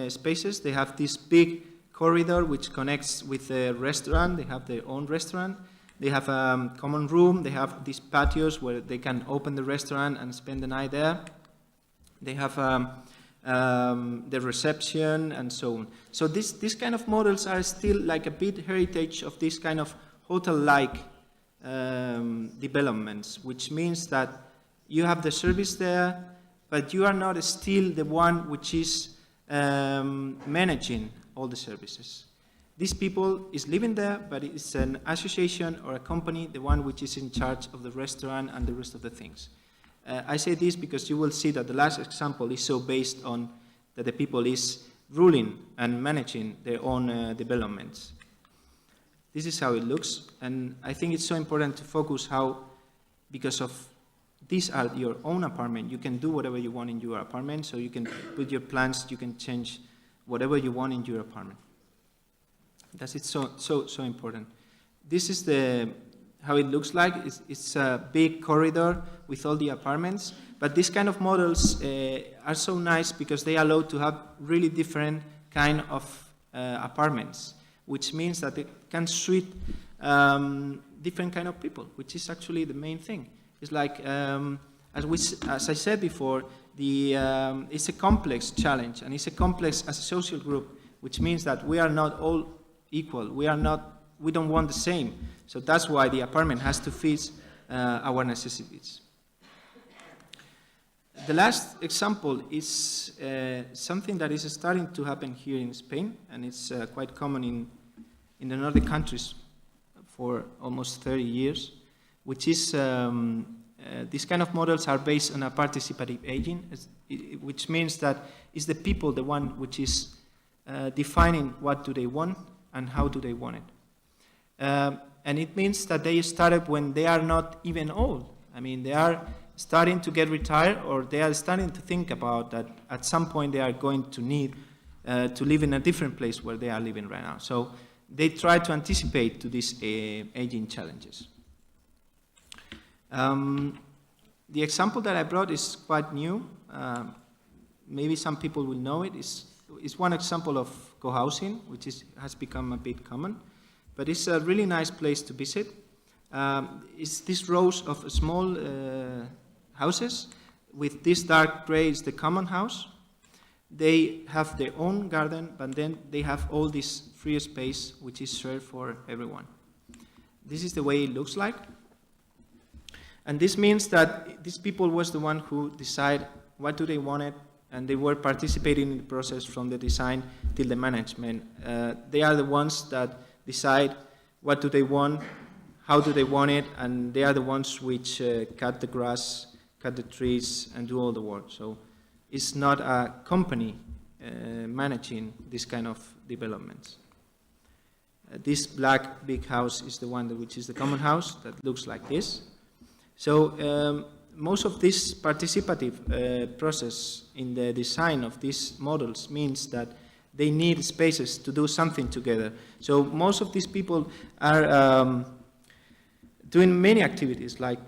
spaces they have this big corridor which connects with the restaurant. They have their own restaurant. They have a common room. They have these patios where they can open the restaurant and spend the night there. They have the reception and so on. So these kind of models are still like a bit heritage of this kind of hotel-like developments, which means that you have the service there, but you are not still the one which is managing all the services. These people is living there, but it's an association or a company, the one which is in charge of the restaurant and the rest of the things. I say this because you will see that the last example is so based on that the people is ruling and managing their own developments. This is how it looks, and I think it's so important to focus how, because of these are your own apartment, you can do whatever you want in your apartment, so you can put your plans, you can change whatever you want in your apartment. That's it so important. This is how it looks like. It's a big corridor with all the apartments, but these kind of models are so nice because they allow to have really different kind of apartments, which means that it can suit different kind of people, which is actually the main thing. It's like, as I said before, it's a complex challenge, and it's a complex as a social group, which means that we are not all equal. We don't want the same. So that's why the apartment has to fit our necessities. The last example is something that is starting to happen here in Spain, and it's quite common in the Nordic countries for almost 30 years, which is these kind of models are based on a participative aging, which means that it's the people, the one which is defining what do they want and how do they want it. And it means that they started when they are not even old. I mean, they are starting to get retired, or they are starting to think about that at some point they are going to need to live in a different place where they are living right now. So they try to anticipate to these aging challenges. The example that I brought is quite new. Maybe some people will know it. It's one example of co-housing, which has become a bit common. But it's a really nice place to visit. It's these rows of small houses with this dark gray is the common house. They have their own garden, but then they have all this free space which is shared for everyone. This is the way it looks like. And this means that these people was the one who decide what do they want it, and they were participating in the process from the design till the management. They are the ones that decide what do they want, how do they want it, and they are the ones which cut the grass, cut the trees, and do all the work. So it's not a company managing this kind of developments. This black big house is the one which is the common house that looks like this. So most of this participative process in the design of these models means that they need spaces to do something together. So most of these people are doing many activities like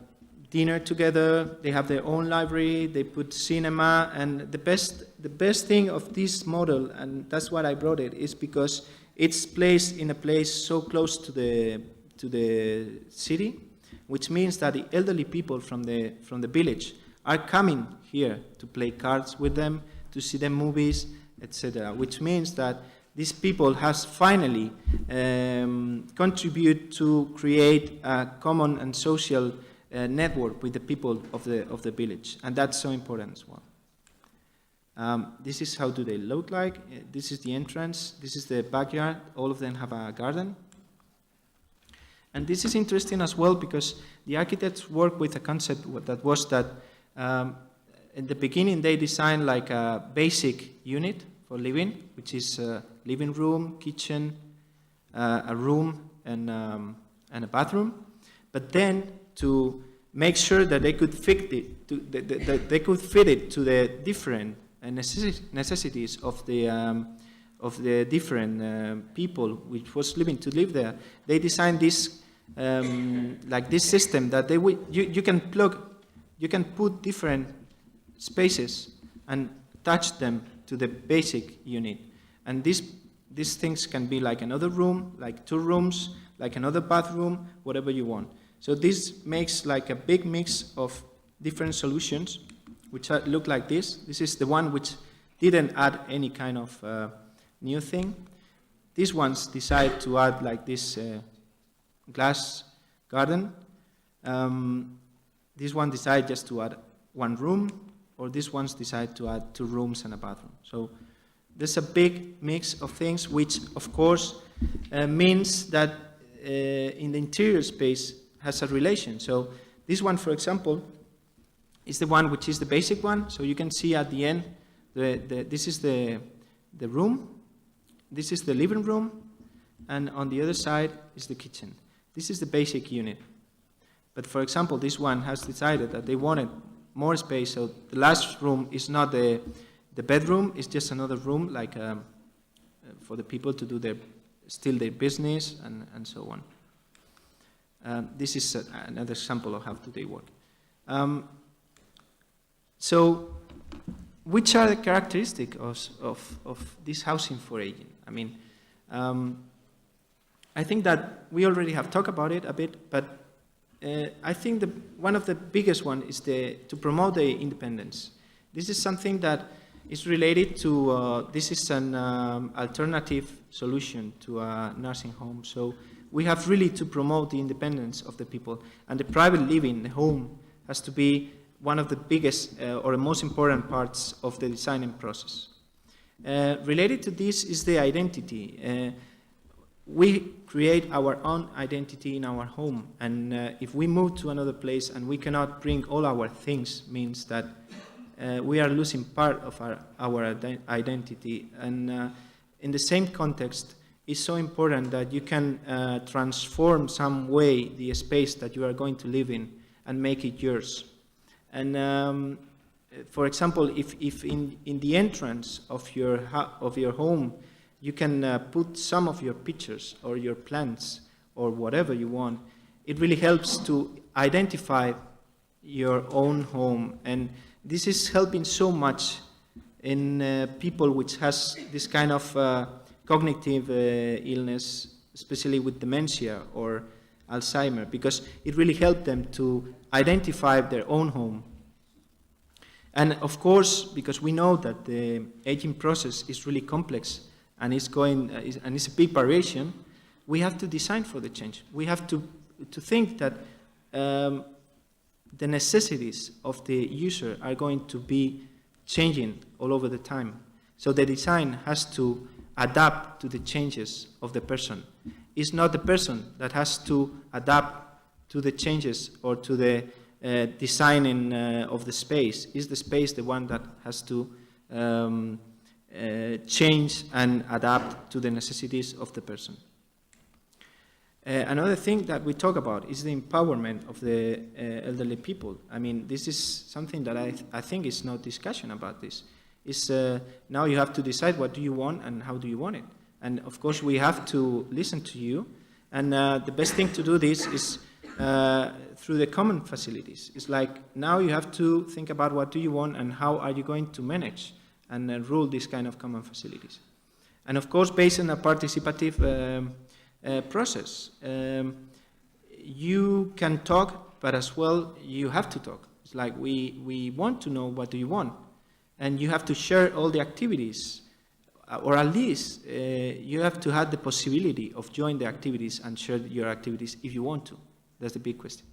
dinner together, they have their own library, they put cinema, and the best thing of this model, and that's why I brought it, is because it's placed in a place so close to the city, which means that the elderly people from the village are coming here to play cards with them, to see the movies, etc. Which means that these people has finally contributed to create a common and social network with the people of the village, and that's so important as well. This is how do they look like. This is the entrance. This is the backyard. All of them have a garden. And this is interesting as well because the architects work with a concept that was that in the beginning they designed like a basic unit for living, which is a living room, kitchen, a room, and a bathroom. But then to make sure that they could fit it to the different necessities of the different people which was to live there, they designed this like this system that you can put different spaces and attach them to the basic unit, and these things can be like another room, like 2 rooms, like another bathroom, whatever you want. So this makes like a big mix of different solutions which look like this. This is the one which didn't add any kind of new thing. These ones decide to add like this glass garden. This one decide just to add 1 room, or these ones decide to add 2 rooms and a bathroom. So there's a big mix of things, which of course means that in the interior space has a relation. So this one, for example, is the one which is the basic one. So you can see at the end, this is the room, this is the living room, and on the other side is the kitchen. This is the basic unit. But for example, this one has decided that they wanted more space, so the last room is not the bedroom, it's just another room, like for the people to do still their business and so on. This is another example of how do they work. So, which are the characteristics of this housing for aging? I mean, I think that we already have talked about it a bit, but I think one of the biggest one is to promote the independence. This is something that is related to, this is an alternative solution to a nursing home. So we have really to promote the independence of the people, and the private living, the home, has to be one of the biggest or the most important parts of the designing process. Related to this is the identity. We create our own identity in our home, and if we move to another place and we cannot bring all our things, means that we are losing part of our identity. And in the same context, it's so important that you can transform some way the space that you are going to live in and make it yours. And for example, if in the entrance of your home you can put some of your pictures or your plants or whatever you want, it really helps to identify your own home. And this is helping so much in people which has this kind of cognitive illness, especially with dementia or Alzheimer, because it really helped them to identify their own home. And of course, because we know that the aging process is really complex and it's a big variation, we have to design for the change. We have to think that the necessities of the user are going to be changing all over the time. So the design has to adapt to the changes of the person. It's not the person that has to adapt to the changes or to the designing of the space? Is the space the one that has to change and adapt to the necessities of the person? Another thing that we talk about is the empowerment of the elderly people. I mean, this is something that I think is no discussion about this. It's, now you have to decide what do you want and how do you want it. And of course we have to listen to you. And the best thing to do this is through the common facilities. It's like now you have to think about what do you want and how are you going to manage and rule this kind of common facilities. And of course, based on a participative process. You can talk, but as well you have to talk. It's like we want to know what do you want, and you have to share all the activities, or at least you have to have the possibility of join the activities and share your activities if you want to. That's the big question.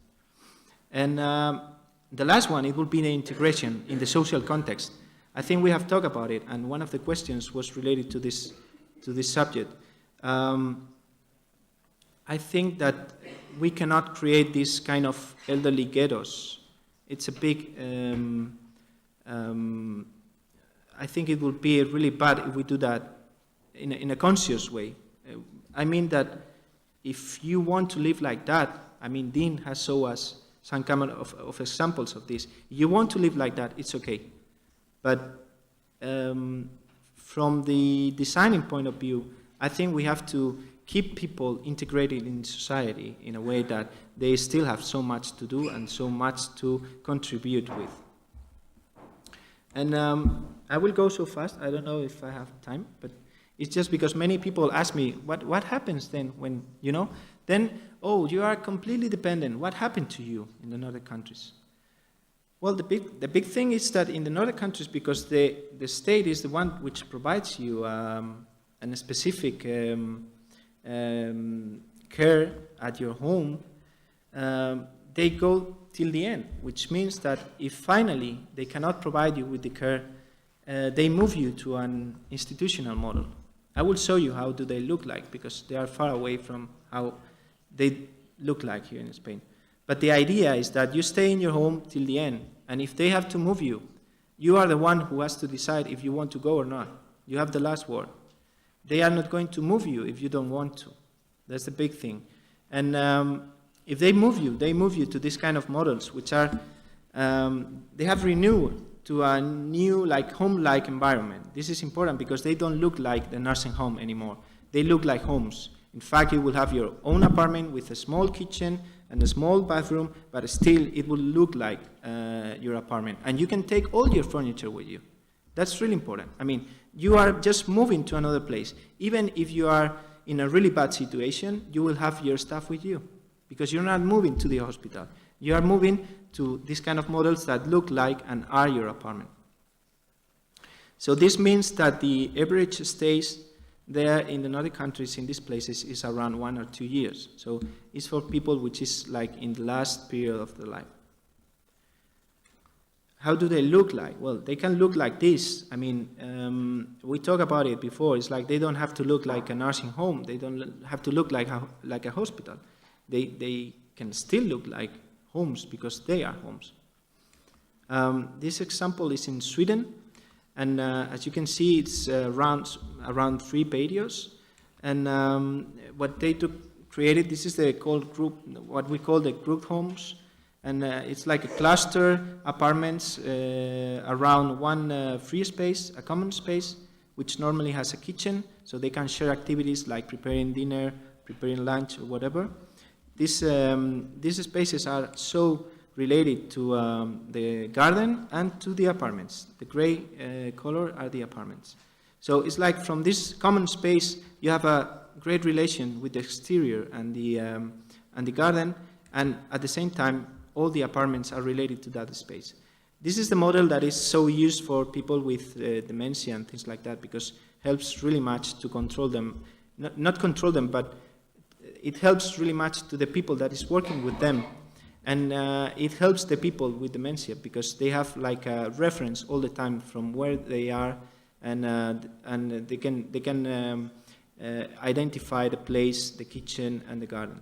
And the last one, it will be the integration in the social context. I think we have talked about it, and one of the questions was related to this subject. I think that we cannot create this kind of elderly ghettos. It's a big, I think it would be really bad if we do that in a conscious way. I mean that if you want to live like that, I mean, Deane has shown us some kind of examples of this. If you want to live like that, it's okay. But from the designing point of view, I think we have to keep people integrated in society in a way that they still have so much to do and so much to contribute with. And I will go so fast, I don't know if I have time, but it's just because many people ask me, what happens then when, you know, then, oh, you are completely dependent. What happened to you in the northern countries? Well, the big thing is that in the northern countries, because the state is the one which provides you a specific care at your home, they go till the end, which means that if finally they cannot provide you with the care, they move you to an institutional model. I will show you how do they look like, because they are far away from how they look like here in Spain. But the idea is that you stay in your home till the end, and if they have to move you, you are the one who has to decide if you want to go or not. You have the last word. They are not going to move you if you don't want to. That's the big thing. And if they move you to this kind of models, which are, they have renewed to a new, like, home-like environment. This is important because they don't look like the nursing home anymore. They look like homes. In fact, you will have your own apartment with a small kitchen and a small bathroom, but still it will look like your apartment. And you can take all your furniture with you. That's really important. I mean, you are just moving to another place. Even if you are in a really bad situation, you will have your stuff with you because you're not moving to the hospital. You are moving to these kind of models that look like and are your apartment. So this means that the average stays there in the Nordic countries in these places is around 1 or 2 years. So it's for people which is like in the last period of their life. How do they look like? Well, they can look like this. I mean, we talked about it before. It's like they don't have to look like a nursing home. They don't have to look like a hospital. They can still look like homes because they are homes. This example is in Sweden, and as you can see, it's around 3 patios. And what they created, this is the called group, what we call the group homes. And it's like a cluster apartments around one free space, a common space, which normally has a kitchen, so they can share activities like preparing dinner, preparing lunch, or whatever. These spaces are so related to the garden and to the apartments. The gray color are the apartments. So it's like from this common space, you have a great relation with the exterior and the garden, and at the same time, all the apartments are related to that space. This is the model that is so used for people with dementia and things like that, because it helps really much to control them. Not control them, but it helps really much to the people that is working with them. And it helps the people with dementia because they have like a reference all the time from where they are, and they can identify the place, the kitchen, and the garden.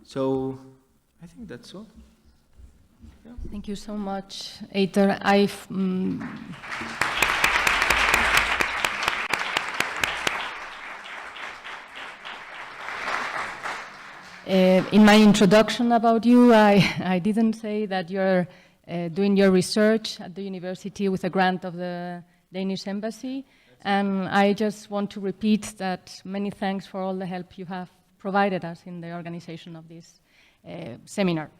So I think that's all. Yeah. Thank you so much, Heitor. In my introduction about you, I didn't say that you're doing your research at the university with a grant of the Danish embassy, and I just want to repeat that many thanks for all the help you have provided us in the organization of this seminar.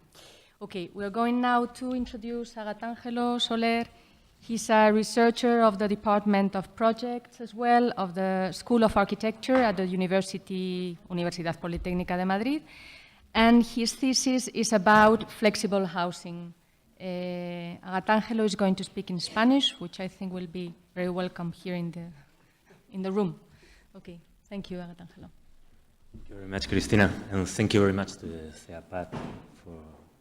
Okay, we're going now to introduce Agatángelo Soler. He's a researcher of the Department of Projects as well, of the School of Architecture at the Universidad Politécnica de Madrid, and his thesis is about flexible housing. Agatángelo is going to speak in Spanish, which I think will be very welcome here in the room. Okay, thank you, Agatángelo. Thank you very much, Cristina, and thank you very much to Ceapat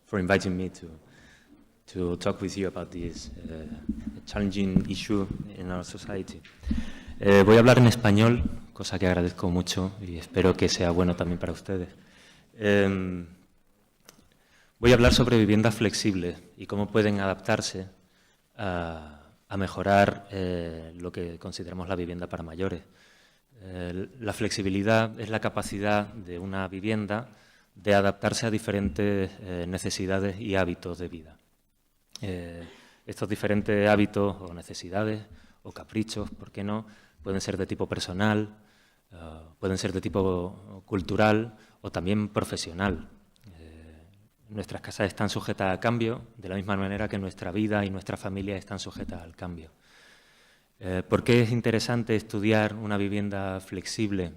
for inviting me to talk with you about this challenging issue in our society. Voy a hablar en español, cosa que agradezco mucho y espero que sea bueno también para ustedes. Voy a hablar sobre viviendas flexibles y cómo pueden adaptarse a mejorar lo que consideramos la vivienda para mayores. La flexibilidad es la capacidad de una vivienda de adaptarse a diferentes necesidades y hábitos de vida. Estos diferentes hábitos o necesidades o caprichos, ¿por qué no?, pueden ser de tipo personal, pueden ser de tipo cultural o también profesional. Nuestras casas están sujetas a cambio, de la misma manera que nuestra vida y nuestra familia están sujetas al cambio. ¿Por qué es interesante estudiar una vivienda flexible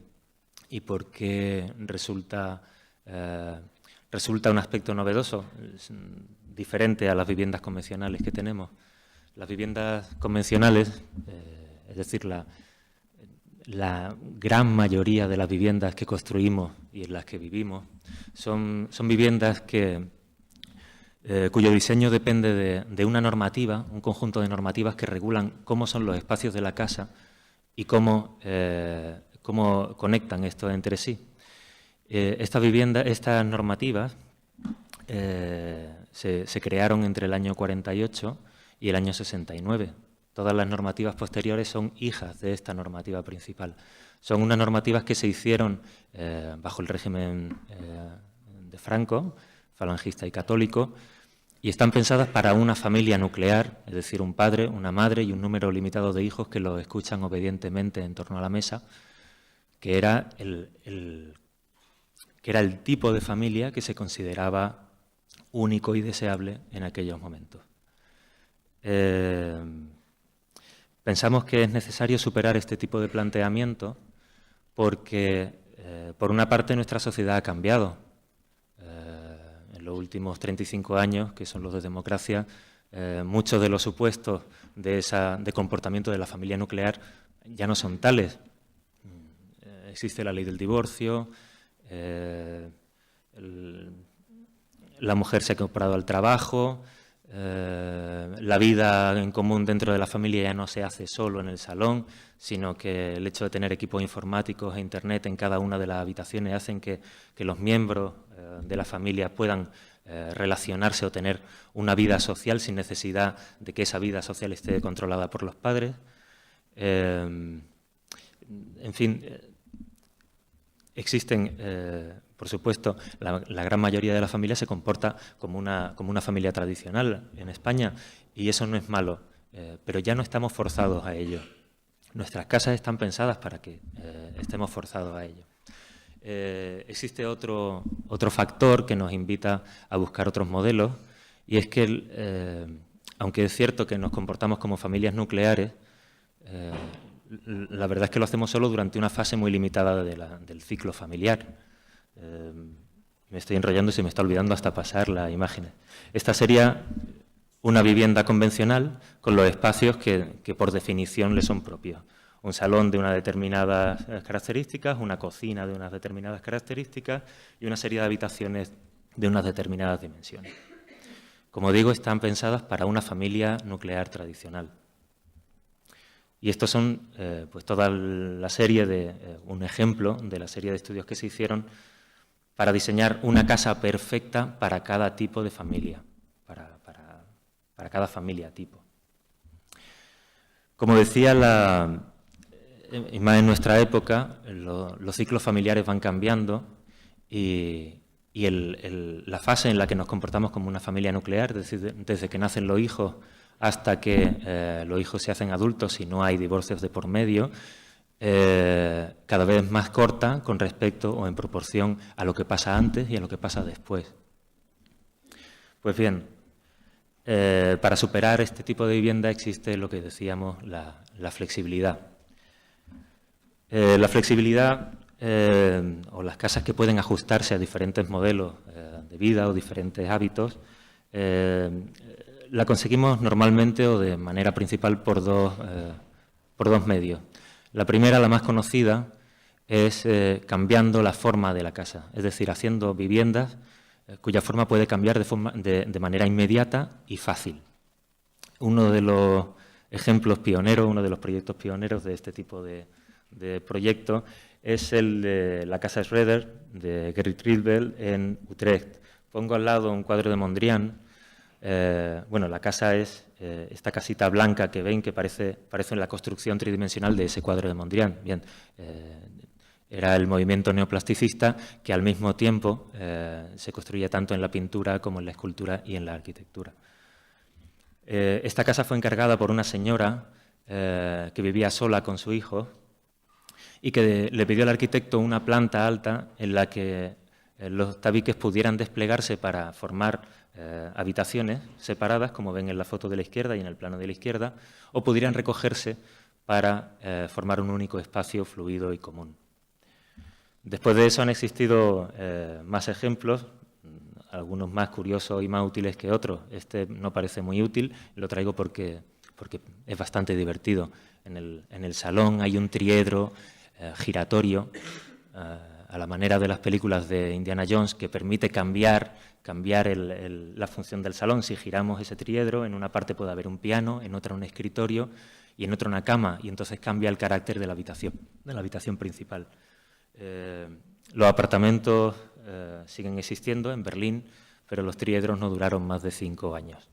y por qué resulta un aspecto novedoso, diferente a las viviendas convencionales que tenemos? Las viviendas convencionales, es decir, la gran mayoría de las viviendas que construimos y en las que vivimos, son viviendas cuyo diseño depende de una normativa, un conjunto de normativas que regulan cómo son los espacios de la casa y cómo conectan esto entre sí. Estas normativas se crearon entre el año 48 y el año 69. Todas las normativas posteriores son hijas de esta normativa principal. Son unas normativas que se hicieron bajo el régimen de Franco, falangista y católico, y están pensadas para una familia nuclear, es decir, un padre, una madre y un número limitado de hijos que los escuchan obedientemente en torno a la mesa, que era el tipo de familia que se consideraba único y deseable en aquellos momentos. Pensamos que es necesario superar este tipo de planteamiento porque, por una parte, nuestra sociedad ha cambiado. En los últimos 35 años, que son los de democracia, muchos de los supuestos de comportamiento de la familia nuclear ya no son tales. Existe la ley del divorcio, la mujer se ha incorporado al trabajo, la vida en común dentro de la familia ya no se hace solo en el salón, sino que el hecho de tener equipos informáticos e internet en cada una de las habitaciones hacen que los miembros de la familia puedan relacionarse o tener una vida social sin necesidad de que esa vida social esté controlada por los padres. En fin, existen, por supuesto, la gran mayoría de la familia se comporta como una familia tradicional en España y eso no es malo, pero ya no estamos forzados a ello. Nuestras casas están pensadas para que estemos forzados a ello. Existe otro factor que nos invita a buscar otros modelos y es que, aunque es cierto que nos comportamos como familias nucleares, la verdad es que lo hacemos solo durante una fase muy limitada del ciclo familiar. Me estoy enrollando y se me está olvidando hasta pasar las imágenes. Esta sería una vivienda convencional con los espacios que por definición le son propios. Un salón de unas determinadas características, una cocina de unas determinadas características y una serie de habitaciones de unas determinadas dimensiones. Como digo, están pensadas para una familia nuclear tradicional. Y estos son pues toda la serie un ejemplo de la serie de estudios que se hicieron para diseñar una casa perfecta para cada tipo de familia, para cada familia tipo. Como decía, y más en nuestra época, los ciclos familiares van cambiando y la fase en la que nos comportamos como una familia nuclear, desde que nacen los hijos hasta que los hijos se hacen adultos y no hay divorcios de por medio, cada vez más corta con respecto o en proporción a lo que pasa antes y a lo que pasa después. Pues bien, para superar este tipo de vivienda existe lo que decíamos, la flexibilidad. La flexibilidad o las casas que pueden ajustarse a diferentes modelos de vida o diferentes hábitos, la conseguimos normalmente o de manera principal por dos medios. La primera, la más conocida, es cambiando la forma de la casa, es decir, haciendo viviendas cuya forma puede cambiar de manera inmediata y fácil. Uno de los ejemplos pioneros, uno de los proyectos pioneros de este tipo de proyectos es el de la Casa Schroeder de Gerrit Rietveld en Utrecht. Pongo al lado un cuadro de Mondrian. Bueno, la casa es esta casita blanca que ven que parece la construcción tridimensional de ese cuadro de Mondrian. Bien, era el movimiento neoplasticista que al mismo tiempo se construye tanto en la pintura como en la escultura y en la arquitectura. Esta casa fue encargada por una señora que vivía sola con su hijo y que le pidió al arquitecto una planta alta en la que los tabiques pudieran desplegarse para formar habitaciones separadas, como ven en la foto de la izquierda y en el plano de la izquierda, o pudieran recogerse para formar un único espacio fluido y común. Después de eso han existido más ejemplos, algunos más curiosos y más útiles que otros. Este no parece muy útil, lo traigo porque es bastante divertido. En el salón hay un triedro giratorio, a la manera de las películas de Indiana Jones, que permite cambiar la función del salón. Si giramos ese triedro, en una parte puede haber un piano, en otra un escritorio y en otra una cama, y entonces cambia el carácter de la habitación principal. Los apartamentos siguen existiendo en Berlín, pero los triedros no duraron más de 5 años.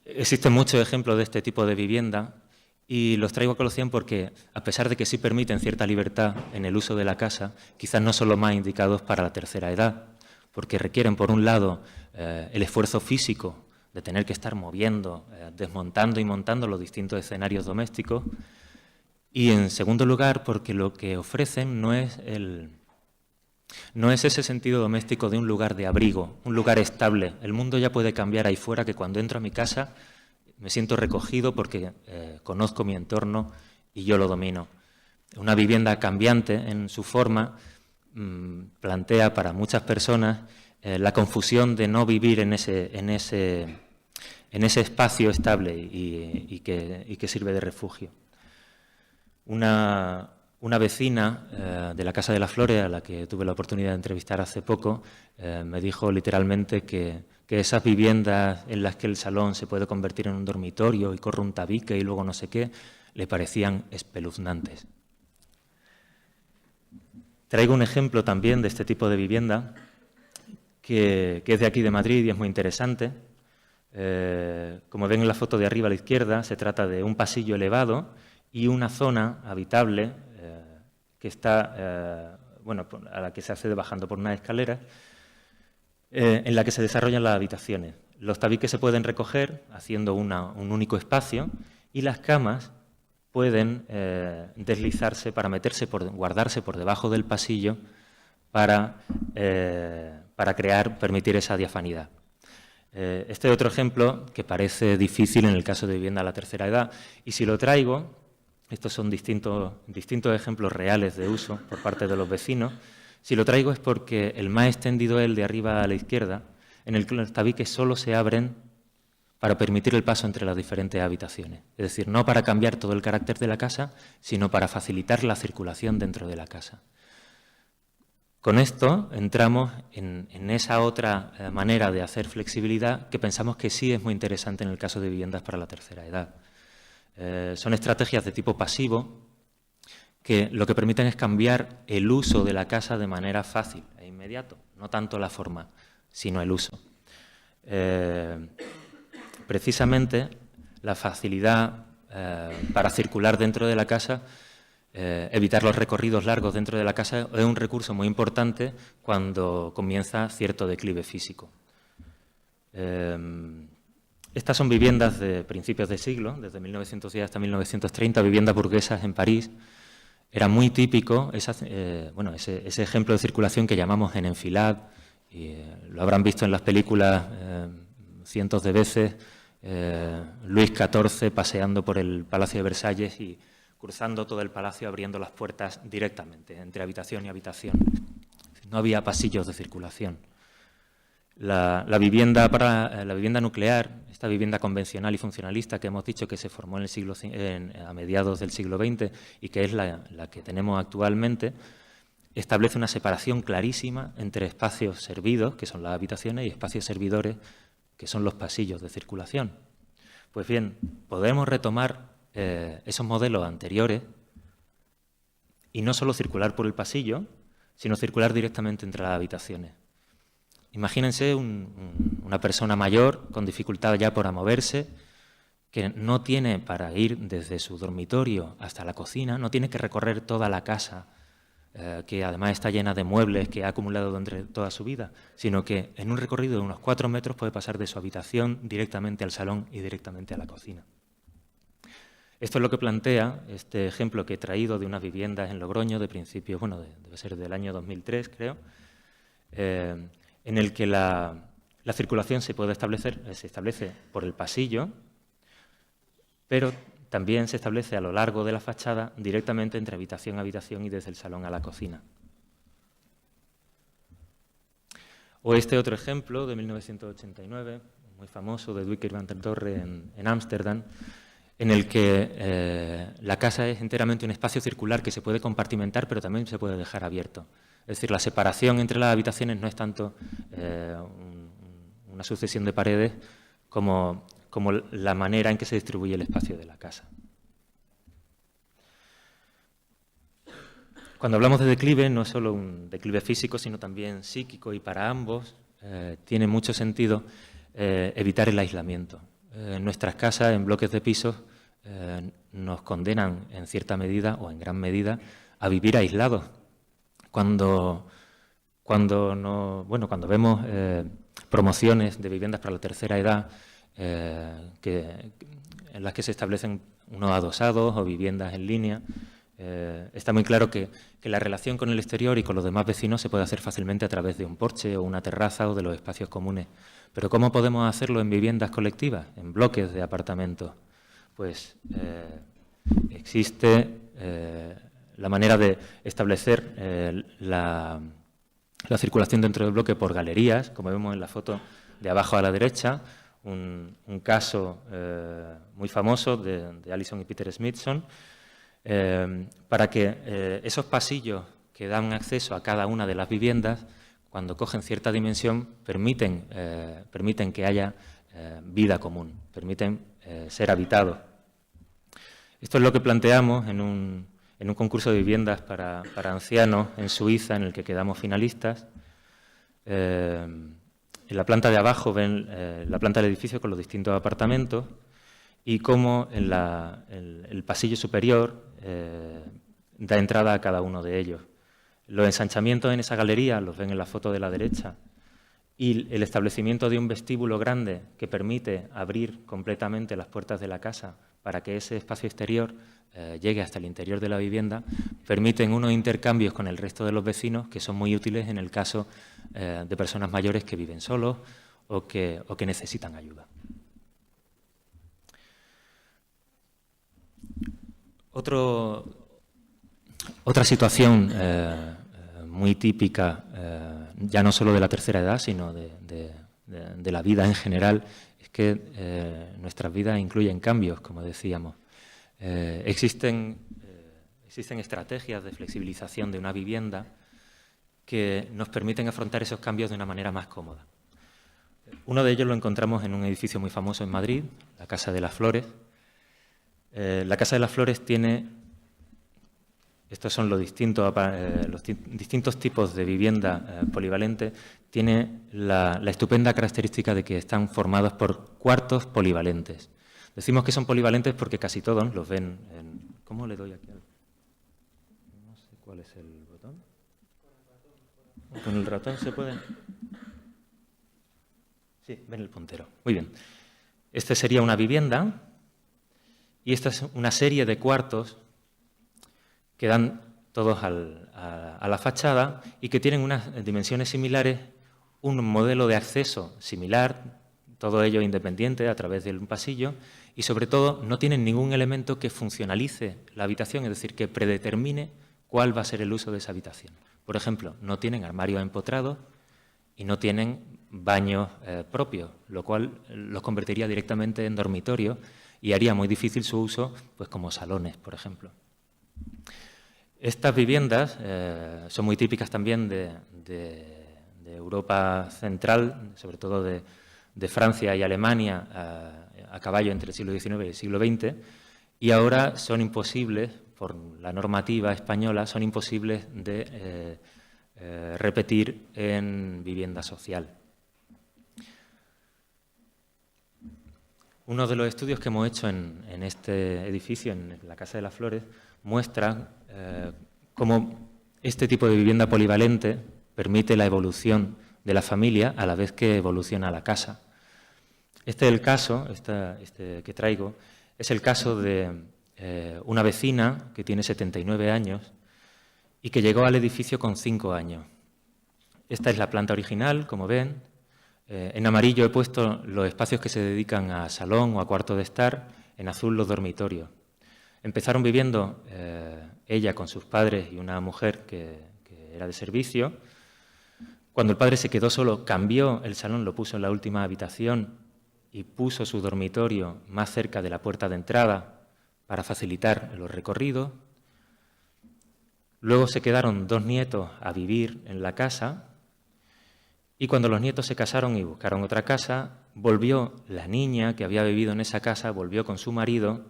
Existen muchos ejemplos de este tipo de vivienda y los traigo a colación porque, a pesar de que sí permiten cierta libertad en el uso de la casa, quizás no son los más indicados para la tercera edad, porque requieren, por un lado, el esfuerzo físico de tener que estar moviendo, desmontando y montando los distintos escenarios domésticos, y, en segundo lugar, porque lo que ofrecen no es ese sentido doméstico de un lugar de abrigo, un lugar estable. El mundo ya puede cambiar ahí fuera, que cuando entro a mi casa me siento recogido porque conozco mi entorno y yo lo domino. Una vivienda cambiante en su forma plantea para muchas personas la confusión de no vivir en ese espacio estable y que sirve de refugio. Una vecina de la Casa de las Flores, a la que tuve la oportunidad de entrevistar hace poco, me dijo literalmente que esas viviendas en las que el salón se puede convertir en un dormitorio y corre un tabique y luego no sé qué, le parecían espeluznantes. Traigo un ejemplo también de este tipo de vivienda que es de aquí de Madrid y es muy interesante. Como ven en la foto de arriba a la izquierda, se trata de un pasillo elevado y una zona habitable que está, a la que se accede bajando por unas escaleras, en la que se desarrollan las habitaciones. Los tabiques se pueden recoger haciendo un único espacio y las camas pueden deslizarse para guardarse por debajo del pasillo para permitir esa diafanidad. Este es otro ejemplo que parece difícil en el caso de vivienda a la tercera edad, y si lo traigo, estos son distintos ejemplos reales de uso por parte de los vecinos. Si lo traigo es porque el más extendido es el de arriba a la izquierda, en el que los tabiques solo se abren para permitir el paso entre las diferentes habitaciones. Es decir, no para cambiar todo el carácter de la casa, sino para facilitar la circulación dentro de la casa. Con esto entramos en esa otra manera de hacer flexibilidad que pensamos que sí es muy interesante en el caso de viviendas para la tercera edad. Son estrategias de tipo pasivo que lo que permiten es cambiar el uso de la casa de manera fácil e inmediato, no tanto la forma, sino el uso. Precisamente la facilidad para circular dentro de la casa, evitar los recorridos largos dentro de la casa, es un recurso muy importante cuando comienza cierto declive físico. Estas son viviendas de principios de siglo, desde 1910 hasta 1930, viviendas burguesas en París. Era muy típico ese ejemplo de circulación que llamamos en enfilade, y lo habrán visto en las películas cientos de veces, Luis XIV paseando por el Palacio de Versalles y cruzando todo el palacio, abriendo las puertas directamente, entre habitación y habitación. No había pasillos de circulación. La vivienda nuclear, esta vivienda convencional y funcionalista que hemos dicho que se formó a mediados del siglo XX y que es la que tenemos actualmente, establece una separación clarísima entre espacios servidos, que son las habitaciones, y espacios servidores, que son los pasillos de circulación. Pues bien, podemos retomar esos modelos anteriores y no solo circular por el pasillo, sino circular directamente entre las habitaciones. Imagínense una persona mayor con dificultad ya para moverse, que no tiene para ir desde su dormitorio hasta la cocina, no tiene que recorrer toda la casa, que además está llena de muebles que ha acumulado durante toda su vida, sino que en un recorrido de unos 4 metros puede pasar de su habitación directamente al salón y directamente a la cocina. Esto es lo que plantea este ejemplo que he traído de unas viviendas en Logroño de principios, debe ser del año 2003, creo, en el que la circulación se establece por el pasillo, pero también se establece a lo largo de la fachada directamente entre habitación a habitación y desde el salón a la cocina. O este otro ejemplo de 1989, muy famoso, de Dwicker van der Torre en Ámsterdam, en el que la casa es enteramente un espacio circular que se puede compartimentar, pero también se puede dejar abierto. Es decir, la separación entre las habitaciones no es tanto una sucesión de paredes como la manera en que se distribuye el espacio de la casa. Cuando hablamos de declive, no es solo un declive físico, sino también psíquico, y para ambos tiene mucho sentido evitar el aislamiento. Nuestras casas en bloques de pisos nos condenan en cierta medida o en gran medida a vivir aislados. Cuando vemos promociones de viviendas para la tercera edad en las que se establecen unos adosados o viviendas en línea, está muy claro que la relación con el exterior y con los demás vecinos se puede hacer fácilmente a través de un porche o una terraza o de los espacios comunes. Pero ¿cómo podemos hacerlo en viviendas colectivas, en bloques de apartamentos? Pues existe la manera de establecer la circulación dentro del bloque por galerías, como vemos en la foto de abajo a la derecha, un caso muy famoso de Alison y Peter Smithson, para que esos pasillos que dan acceso a cada una de las viviendas, cuando cogen cierta dimensión, permiten que haya vida común, permiten ser habitados. Esto es lo que planteamos en un concurso de viviendas para ancianos en Suiza, en el que quedamos finalistas. En la planta de abajo ven la planta del edificio con los distintos apartamentos y cómo el pasillo superior da entrada a cada uno de ellos. Los ensanchamientos en esa galería los ven en la foto de la derecha, y el establecimiento de un vestíbulo grande que permite abrir completamente las puertas de la casa para que ese espacio exterior llegue hasta el interior de la vivienda, permiten unos intercambios con el resto de los vecinos que son muy útiles en el caso de personas mayores que viven solos o que necesitan ayuda. Otra situación muy típica, ya no solo de la tercera edad, sino de la vida en general, es que nuestras vidas incluyen cambios, como decíamos. Existen estrategias de flexibilización de una vivienda que nos permiten afrontar esos cambios de una manera más cómoda. Uno de ellos lo encontramos en un edificio muy famoso en Madrid, la Casa de las Flores. La Casa de las Flores tiene estos son los distintos tipos de vivienda polivalente, tiene la estupenda característica de que están formados por cuartos polivalentes. Decimos que son polivalentes porque casi todos los ven en... ¿Cómo le doy aquí? No sé cuál es el botón. ¿Con el ratón se puede? Sí, ven el puntero. Muy bien. Este sería una vivienda y esta es una serie de cuartos que dan todos a la fachada y que tienen unas dimensiones similares, un modelo de acceso similar, todo ello independiente a través de un pasillo y, sobre todo, no tienen ningún elemento que funcionalice la habitación, es decir, que predetermine cuál va a ser el uso de esa habitación. Por ejemplo, no tienen armarios empotrados y no tienen baños propios, lo cual los convertiría directamente en dormitorios y haría muy difícil su uso, pues como salones, por ejemplo. Estas viviendas son muy típicas también de Europa central, sobre todo de Francia y Alemania, a caballo entre el siglo XIX y el siglo XX, y ahora son imposibles, por la normativa española, son imposibles de repetir en vivienda social. Uno de los estudios que hemos hecho en este edificio, en la Casa de las Flores, muestra cómo este tipo de vivienda polivalente permite la evolución de la familia a la vez que evoluciona la casa. Este es el caso, este que traigo, es el caso de una vecina que tiene 79 años y que llegó al edificio con 5 años. Esta es la planta original, como ven. En amarillo he puesto los espacios que se dedican a salón o a cuarto de estar, en azul los dormitorios. Empezaron viviendo ella con sus padres y una mujer que era de servicio. Cuando el padre se quedó solo, cambió el salón, lo puso en la última habitación y puso su dormitorio más cerca de la puerta de entrada para facilitar los recorridos. Luego se quedaron 2 nietos a vivir en la casa y cuando los nietos se casaron y buscaron otra casa, volvió la niña que había vivido en esa casa, volvió con su marido,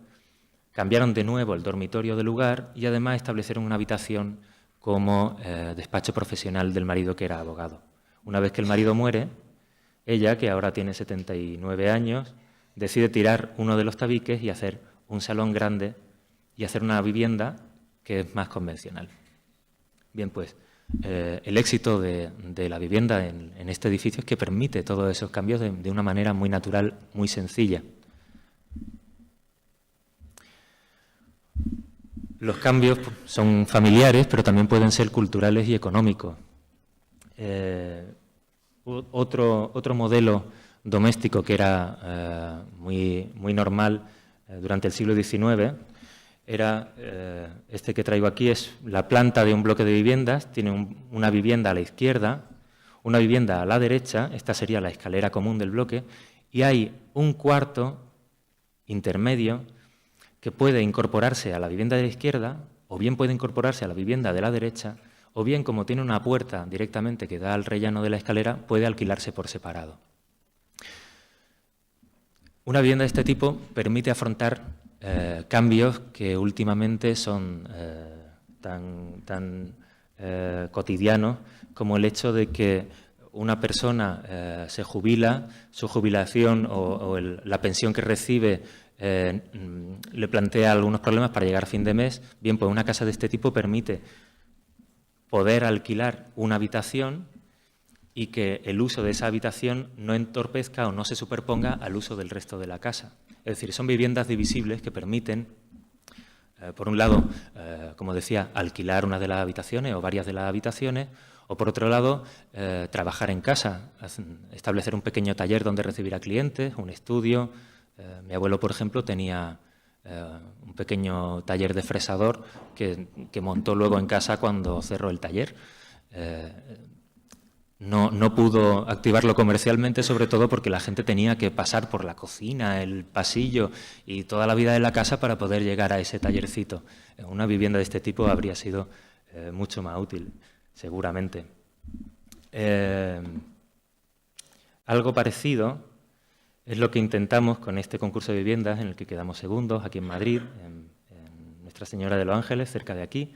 cambiaron de nuevo el dormitorio de lugar y además establecieron una habitación como despacho profesional del marido, que era abogado. Una vez que el marido muere, ella, que ahora tiene 79 años, decide tirar uno de los tabiques y hacer un salón grande y hacer una vivienda que es más convencional. Bien, pues el éxito de la vivienda en este edificio es que permite todos esos cambios de una manera muy natural, muy sencilla. Los cambios son familiares, pero también pueden ser culturales y económicos. Otro modelo doméstico que era muy normal durante el siglo XIX era este que traigo aquí, es la planta de un bloque de viviendas, tiene una vivienda a la izquierda, una vivienda a la derecha, esta sería la escalera común del bloque, y hay un cuarto intermedio que puede incorporarse a la vivienda de la izquierda, o bien puede incorporarse a la vivienda de la derecha, o bien, como tiene una puerta directamente que da al rellano de la escalera, puede alquilarse por separado. Una vivienda de este tipo permite afrontar cambios que últimamente son tan cotidianos como el hecho de que una persona se jubila, su jubilación o la pensión que recibe le plantea algunos problemas para llegar a fin de mes. Bien, pues una casa de este tipo permite poder alquilar una habitación y que el uso de esa habitación no entorpezca o no se superponga al uso del resto de la casa. Es decir, son viviendas divisibles que permiten, por un lado, como decía, alquilar una de las habitaciones o varias de las habitaciones, o por otro lado, trabajar en casa, establecer un pequeño taller donde recibir a clientes, un estudio. Mi abuelo, por ejemplo, tenía un pequeño taller de fresador que montó luego en casa cuando cerró el taller. No pudo activarlo comercialmente, sobre todo porque la gente tenía que pasar por la cocina, el pasillo y toda la vida de la casa para poder llegar a ese tallercito. Una vivienda de este tipo habría sido mucho más útil, seguramente. Algo parecido es lo que intentamos con este concurso de viviendas en el que quedamos segundos aquí en Madrid, en Nuestra Señora de los Ángeles, cerca de aquí.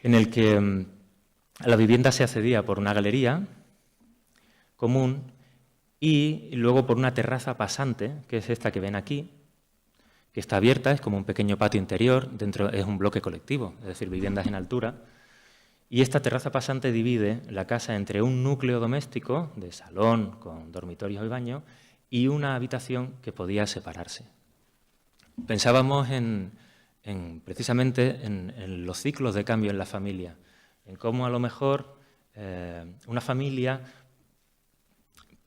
en el que a la vivienda se accedía por una galería común y luego por una terraza pasante, que es esta que ven aquí, que está abierta, es como un pequeño patio interior, dentro es un bloque colectivo, es decir, viviendas en altura. Y esta terraza pasante divide la casa entre un núcleo doméstico de salón con dormitorios y baño y una habitación que podía separarse. Pensábamos precisamente en los ciclos de cambio en la familia, en cómo a lo mejor una familia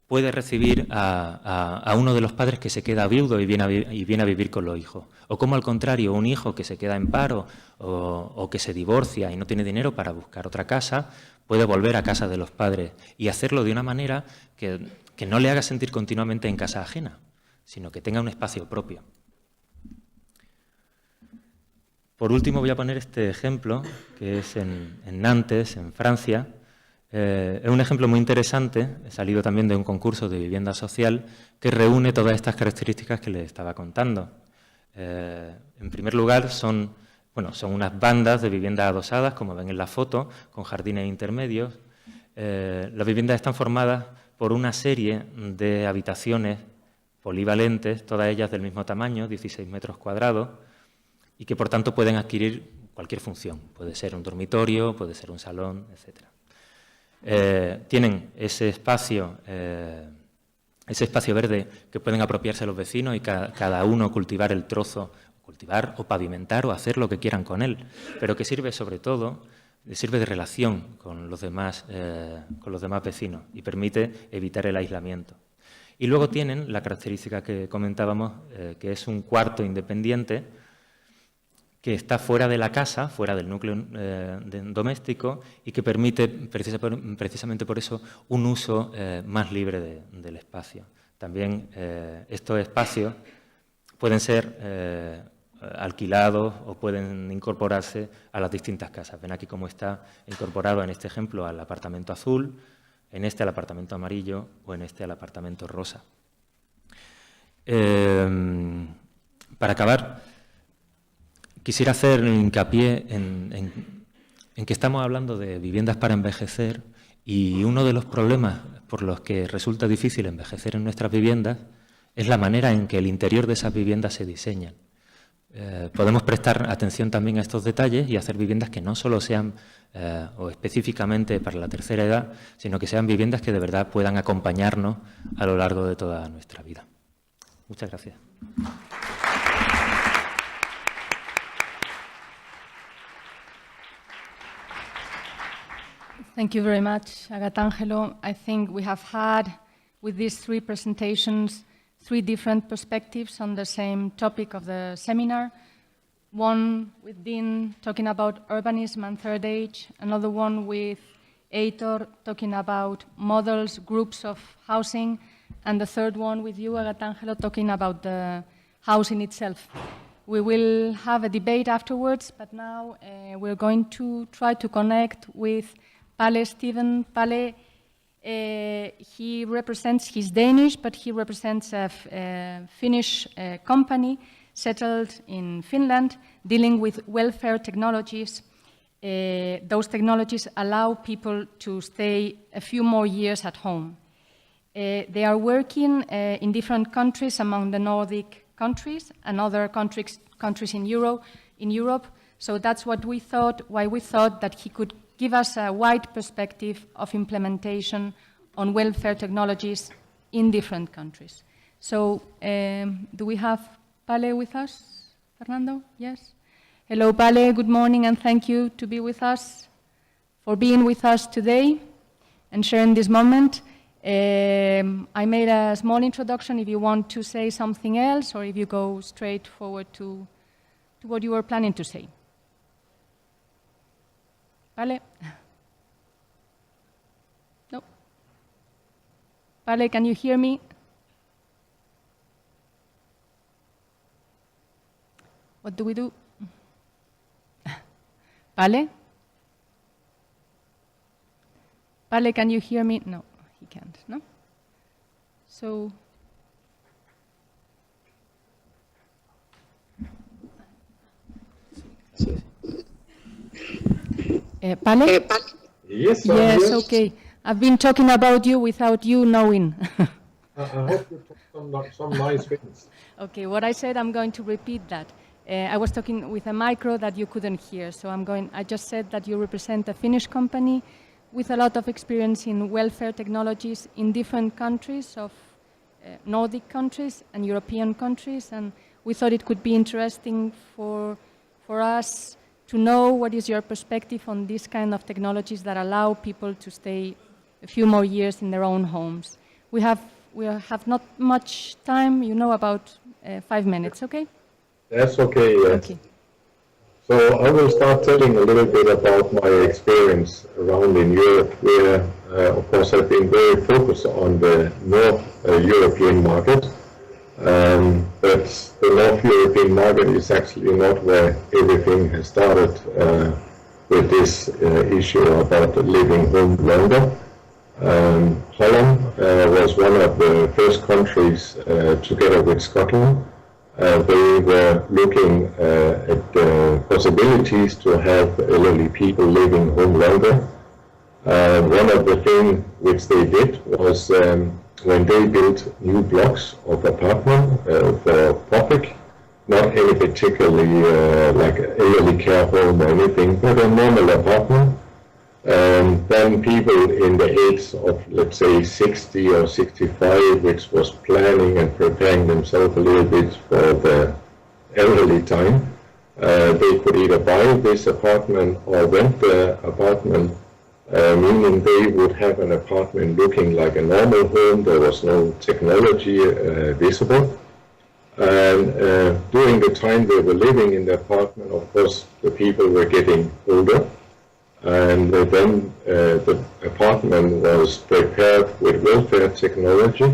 puede recibir a uno de los padres que se queda viudo y viene a vivir con los hijos. O como al contrario, un hijo que se queda en paro o que se divorcia y no tiene dinero para buscar otra casa, puede volver a casa de los padres y hacerlo de una manera que no le haga sentir continuamente en casa ajena, sino que tenga un espacio propio. Por último voy a poner este ejemplo, que es en Nantes, en Francia. Es un ejemplo muy interesante, he salido también de un concurso de vivienda social que reúne todas estas características que les estaba contando. En primer lugar, son unas bandas de viviendas adosadas, como ven en la foto, con jardines intermedios. Las viviendas están formadas por una serie de habitaciones polivalentes, todas ellas del mismo tamaño, 16 metros cuadrados, y que por tanto pueden adquirir cualquier función. Puede ser un dormitorio, puede ser un salón, etcétera. Tienen ese espacio verde que pueden apropiarse los vecinos y cada uno cultivar el trozo, cultivar o pavimentar o hacer lo que quieran con él, pero que sirve sobre todo, sirve de relación con los demás vecinos y permite evitar el aislamiento. Y luego tienen la característica que comentábamos, que es un cuarto independiente que está fuera de la casa, fuera del núcleo doméstico y que permite, precisamente por eso, un uso más libre del espacio. También estos espacios pueden ser alquilados o pueden incorporarse a las distintas casas. Ven aquí cómo está incorporado en este ejemplo al apartamento azul, en este al apartamento amarillo o en este al apartamento rosa. Para acabar, quisiera hacer hincapié en que estamos hablando de viviendas para envejecer y uno de los problemas por los que resulta difícil envejecer en nuestras viviendas es la manera en que el interior de esas viviendas se diseñan. Podemos prestar atención también a estos detalles y hacer viviendas que no solo sean o específicamente para la tercera edad, sino que sean viviendas que de verdad puedan acompañarnos a lo largo de toda nuestra vida. Muchas gracias. Thank you very much, Agatángelo. I think we have had, with these three presentations, three different perspectives on the same topic of the seminar. One with Deane talking about urbanism and third age, another one with Heitor talking about models, groups of housing, and the third one with you, Agatángelo, talking about the housing itself. We will have a debate afterwards, but now we're going to try to connect with Palle Stevn. Palle, he represents, he's Danish, but he represents a Finnish company settled in Finland, dealing with welfare technologies. Those technologies allow people to stay a few more years at home. They are working in different countries among the Nordic countries and other countries in Europe. So that's why we thought that he could give us a wide perspective of implementation on welfare technologies in different countries. So do we have Palle with us, Fernando? Yes? Hello, Palle, good morning, and thank you to be with us, for being with us today and sharing this moment. I made a small introduction if you want to say something else or if you go straight forward to what you were planning to say. Palle? No. Palle, can you hear me? What do we do? Palle? Palle, can you hear me? No, he can't, no? So... Palle? Yes, yes, okay. I've been talking about you without you knowing. I hope you talk some nice things. Okay, what I said, I'm going to repeat that. I was talking with a micro that you couldn't hear, so I just said that you represent a Finnish company with a lot of experience in welfare technologies in different countries of Nordic countries and European countries, and we thought it could be interesting for us to know what is your perspective on this kind of technologies that allow people to stay a few more years in their own homes. We have not much time, about 5 minutes, okay? That's okay, yes. Okay. So I will start telling a little bit about my experience around in Europe, where, of course, I've been very focused on the North European market. But the North European market is actually not where everything has started with this issue about living home longer. Holland was one of the first countries, together with Scotland. They were looking at the possibilities to have elderly people living home longer. One of the things which they did was when they built new blocks of apartment for public, not any particularly like elderly care home or anything, but a normal apartment. Then people in the age of, let's say, 60 or 65, which was planning and preparing themselves a little bit for the elderly time, they could either buy this apartment or rent the apartment, meaning they would have an apartment looking like a normal home. There was no technology visible. And during the time they were living in the apartment, of course, the people were getting older. And then the apartment was prepared with welfare technology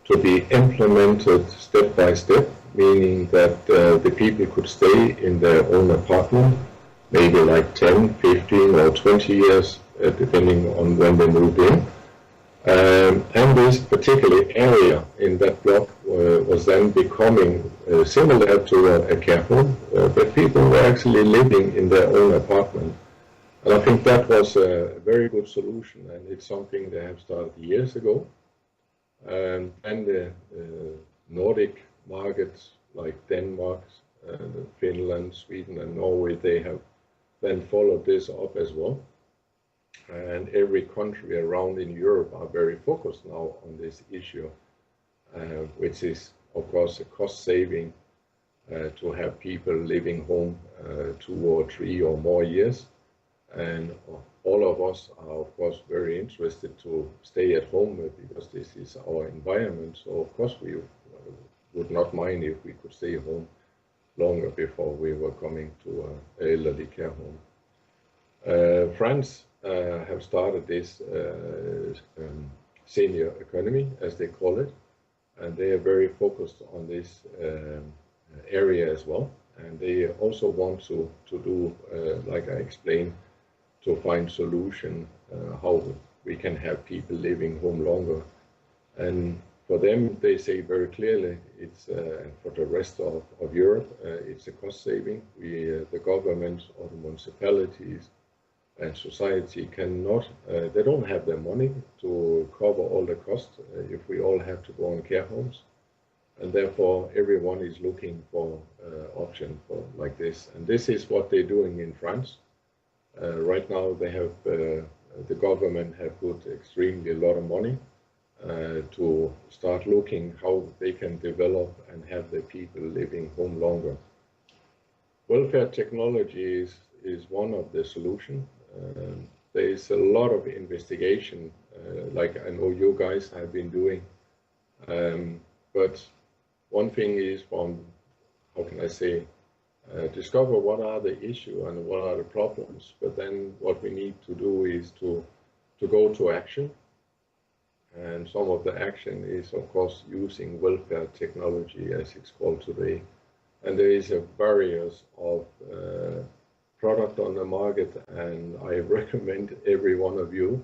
to be implemented step by step, meaning that the people could stay in their own apartment, maybe like 10, 15 or 20 years, depending on when they moved in. And this particular area in that block was then becoming similar to a care home, but people were actually living in their own apartment. And I think that was a very good solution, and it's something they have started years ago. And the Nordic markets like Denmark, Finland, Sweden, and Norway, they have then followed this up as well. And every country around in Europe are very focused now on this issue, which is, of course, a cost saving to have people living home 2 or 3 or more years. And all of us are, of course, very interested to stay at home because this is our environment. So, of course, we would not mind if we could stay home longer before we were coming to an elderly care home. France have started this senior economy, as they call it, and they are very focused on this area as well. And they also want to do, like I explained, to find solution how we can have people living home longer. And for them, they say very clearly, it's for the rest of Europe, it's a cost saving. The government or the municipalities and society cannot, they don't have the money to cover all the costs if we all have to go on care homes. And therefore, everyone is looking for option for like this. And this is what they're doing in France. Right now, they have the government have put extremely a lot of money to start looking how they can develop and have the people living home longer. Welfare technology is one of the solutions. There is a lot of investigation, like I know you guys have been doing. But one thing is from, how can I say, discover what are the issues and what are the problems. But then what we need to do is to go to action. And some of the action is, of course, using welfare technology, as it's called today. And there is a various of product on the market, and I recommend every one of you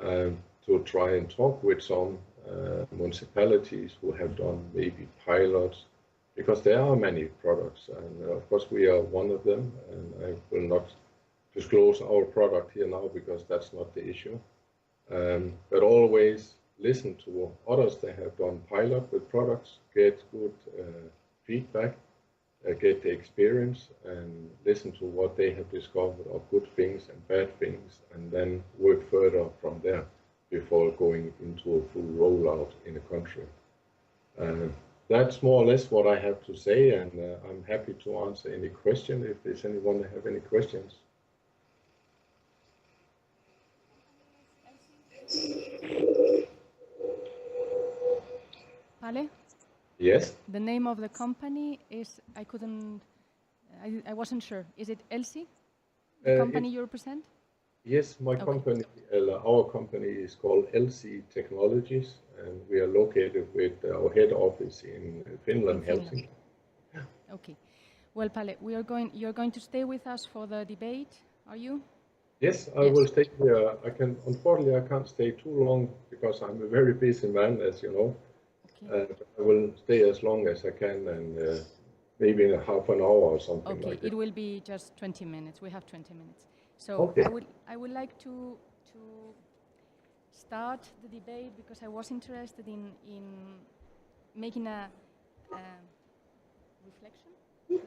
to try and talk with some municipalities who have done maybe pilots, because there are many products, and of course we are one of them, and I will not disclose our product here now because that's not the issue. But always listen to others that have done pilot with products, get good feedback, get the experience, and listen to what they have discovered of good things and bad things, and then work further from there before going into a full rollout in a country. That's more or less what I have to say, and I'm happy to answer any question if there's anyone that have any questions. Palle? Yes? The name of the company is, I wasn't sure. Is it Elsie, the company you represent? Yes, my company, our company is called LC Technologies, and we are located with our head office in Finland, Helsinki. Okay. Well, Palle, you're going to stay with us for the debate, are you? Yes, I will stay here. Unfortunately, I can't stay too long because I'm a very busy man, as you know. Okay. I will stay as long as I can, and maybe in a half an hour or something like that. It will be just 20 minutes. We have 20 minutes. So okay. I would like to start the debate because I was interested in making a reflection yeah,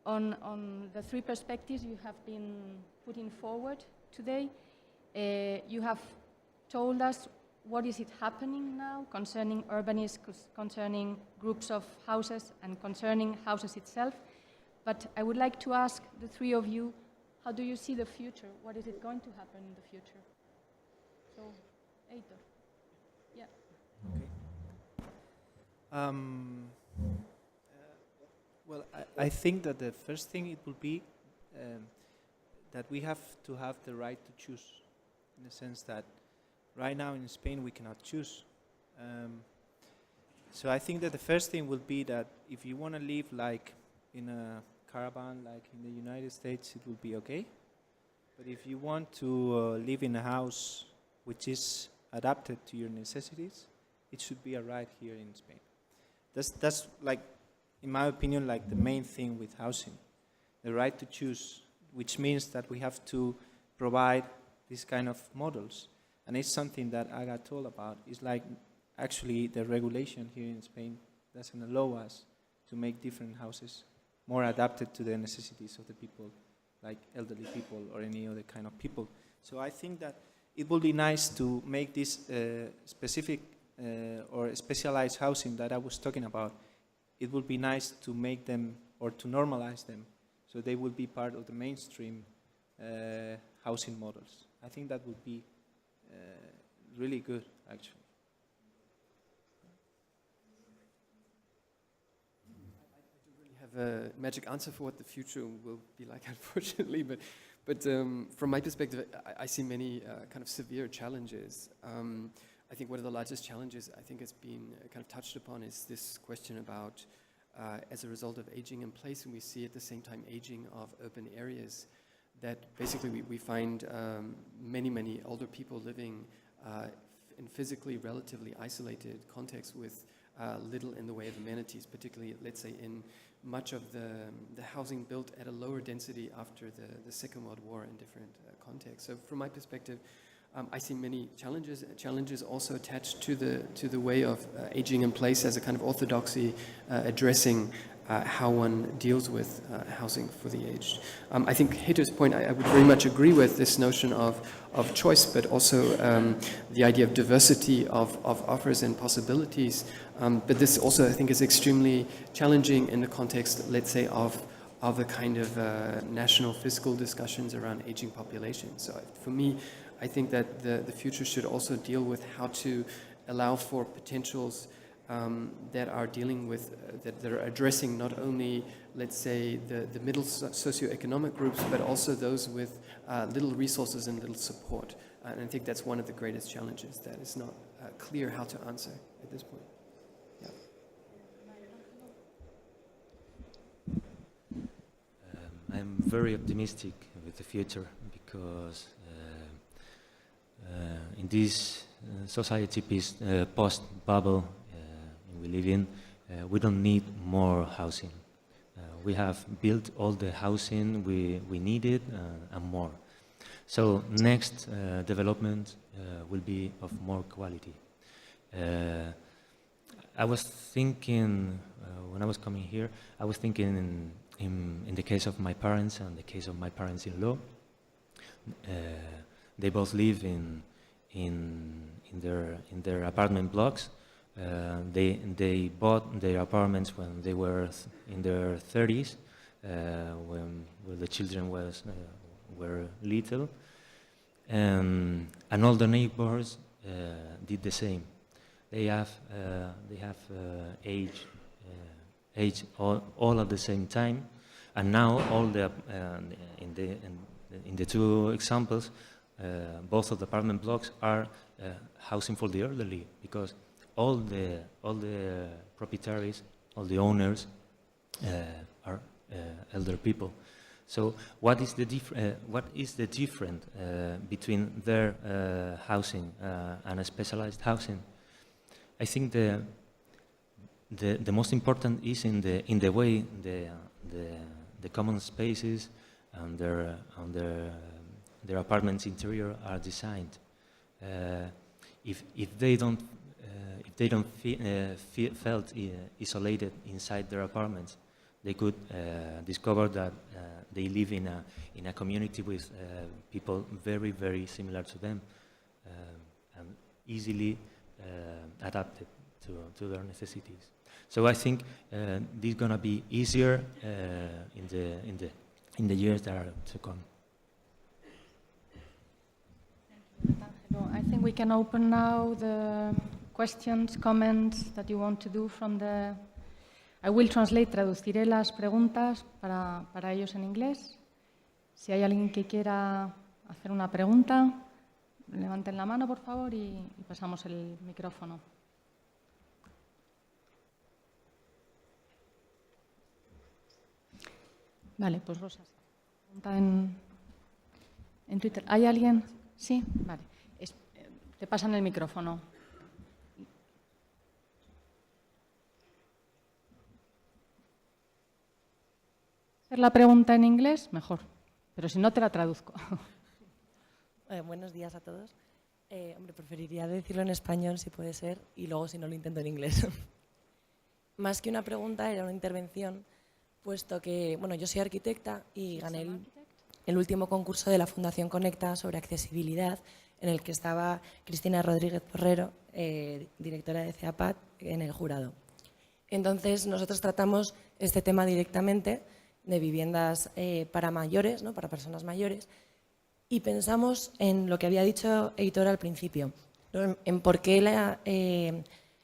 on the three perspectives you have been putting forward today. You have told us what is it happening now concerning urbanism, concerning groups of houses, and concerning houses itself. But I would like to ask the three of you, how do you see the future? What is it going to happen in the future? So, Heitor. Yeah. Okay. Well, I think that the first thing it will be that we have to have the right to choose, in the sense that right now in Spain we cannot choose. So I think that the first thing will be that if you want to live like in a caravan, like in the United States, it will be okay. But if you want to live in a house which is adapted to your necessities, it should be a right here in Spain. That's like, in my opinion, like the main thing with housing, the right to choose, which means that we have to provide these kind of models. And it's something that Aga told about. It's like actually the regulation here in Spain doesn't allow us to make different houses more adapted to the necessities of the people, like elderly people or any other kind of people. So I think that it would be nice to make this specific or specialized housing that I was talking about. It would be nice to make them or to normalize them so they will be part of the mainstream housing models. I think that would be really good, actually. I don't really have a magic answer for what the future will be like, unfortunately, but from my perspective, I see many kind of severe challenges. I think one of the largest challenges I think has been kind of touched upon is this question about as a result of aging in place, and we see at the same time aging of urban areas, that basically we find many older people living in physically relatively isolated contexts with little in the way of amenities, particularly, let's say, in much of the housing built at a lower density after the Second World War in different contexts. So from my perspective, I see many challenges also attached to the way of aging in place as a kind of orthodoxy addressing how one deals with housing for the aged. I think Heitor's point, I would very much agree with this notion of choice, but also the idea of diversity of offers and possibilities. But this also, I think, is extremely challenging in the context, let's say, of a kind of national fiscal discussions around aging populations. So for me, I think that the future should also deal with how to allow for potentials that are dealing with, that are addressing not only, let's say, the middle socioeconomic groups, but also those with little resources and little support. And I think that's one of the greatest challenges that is not clear how to answer at this point. Yeah. I'm very optimistic with the future because in this society post-bubble we live in, we don't need more housing. We have built all the housing we needed and more. So next development will be of more quality. I was thinking, when I was coming here, I was thinking in the case of my parents and the case of my parents-in-law. They both live in their apartment blocks. They bought their apartments when they were in their 30s, when the children were little, and all the neighbors did the same. They have age all at the same time, and now all the in the two examples, both of the apartment blocks are housing for the elderly, because all the proprietaries, all the owners are elder people. So what is the difference between their housing and a specialized housing? I think the most important is in the way the common spaces and their apartments interior are designed. If they don't felt isolated inside their apartments, they could discover that they live in a community with people very, very similar to them and easily adapted to their necessities. So I think this is going to be easier in the years that are to come. I think we can open now the questions, comments that you want to do from the... I will translate, traduciré las preguntas para ellos en inglés. Si hay alguien que quiera hacer una pregunta, levanten la mano, por favor, y pasamos el micrófono. Vale, pues Rosa, pregunta en Twitter. ¿Hay alguien? Sí, vale. Te pasan el micrófono. ¿Hacer la pregunta en inglés? Mejor, pero si no te la traduzco. Buenos días a todos. Hombre, preferiría decirlo en español si puede ser y luego si no lo intento en inglés. Más que una pregunta era una intervención, puesto que, bueno, yo soy arquitecta y gané el último concurso de la Fundación Conecta sobre accesibilidad, en el que estaba Cristina Rodríguez Porrero, directora de Ceapat, en el jurado. Entonces, nosotros tratamos este tema directamente de viviendas para mayores, ¿no? Para personas mayores, y pensamos en lo que había dicho Heitor al principio, ¿no? En por qué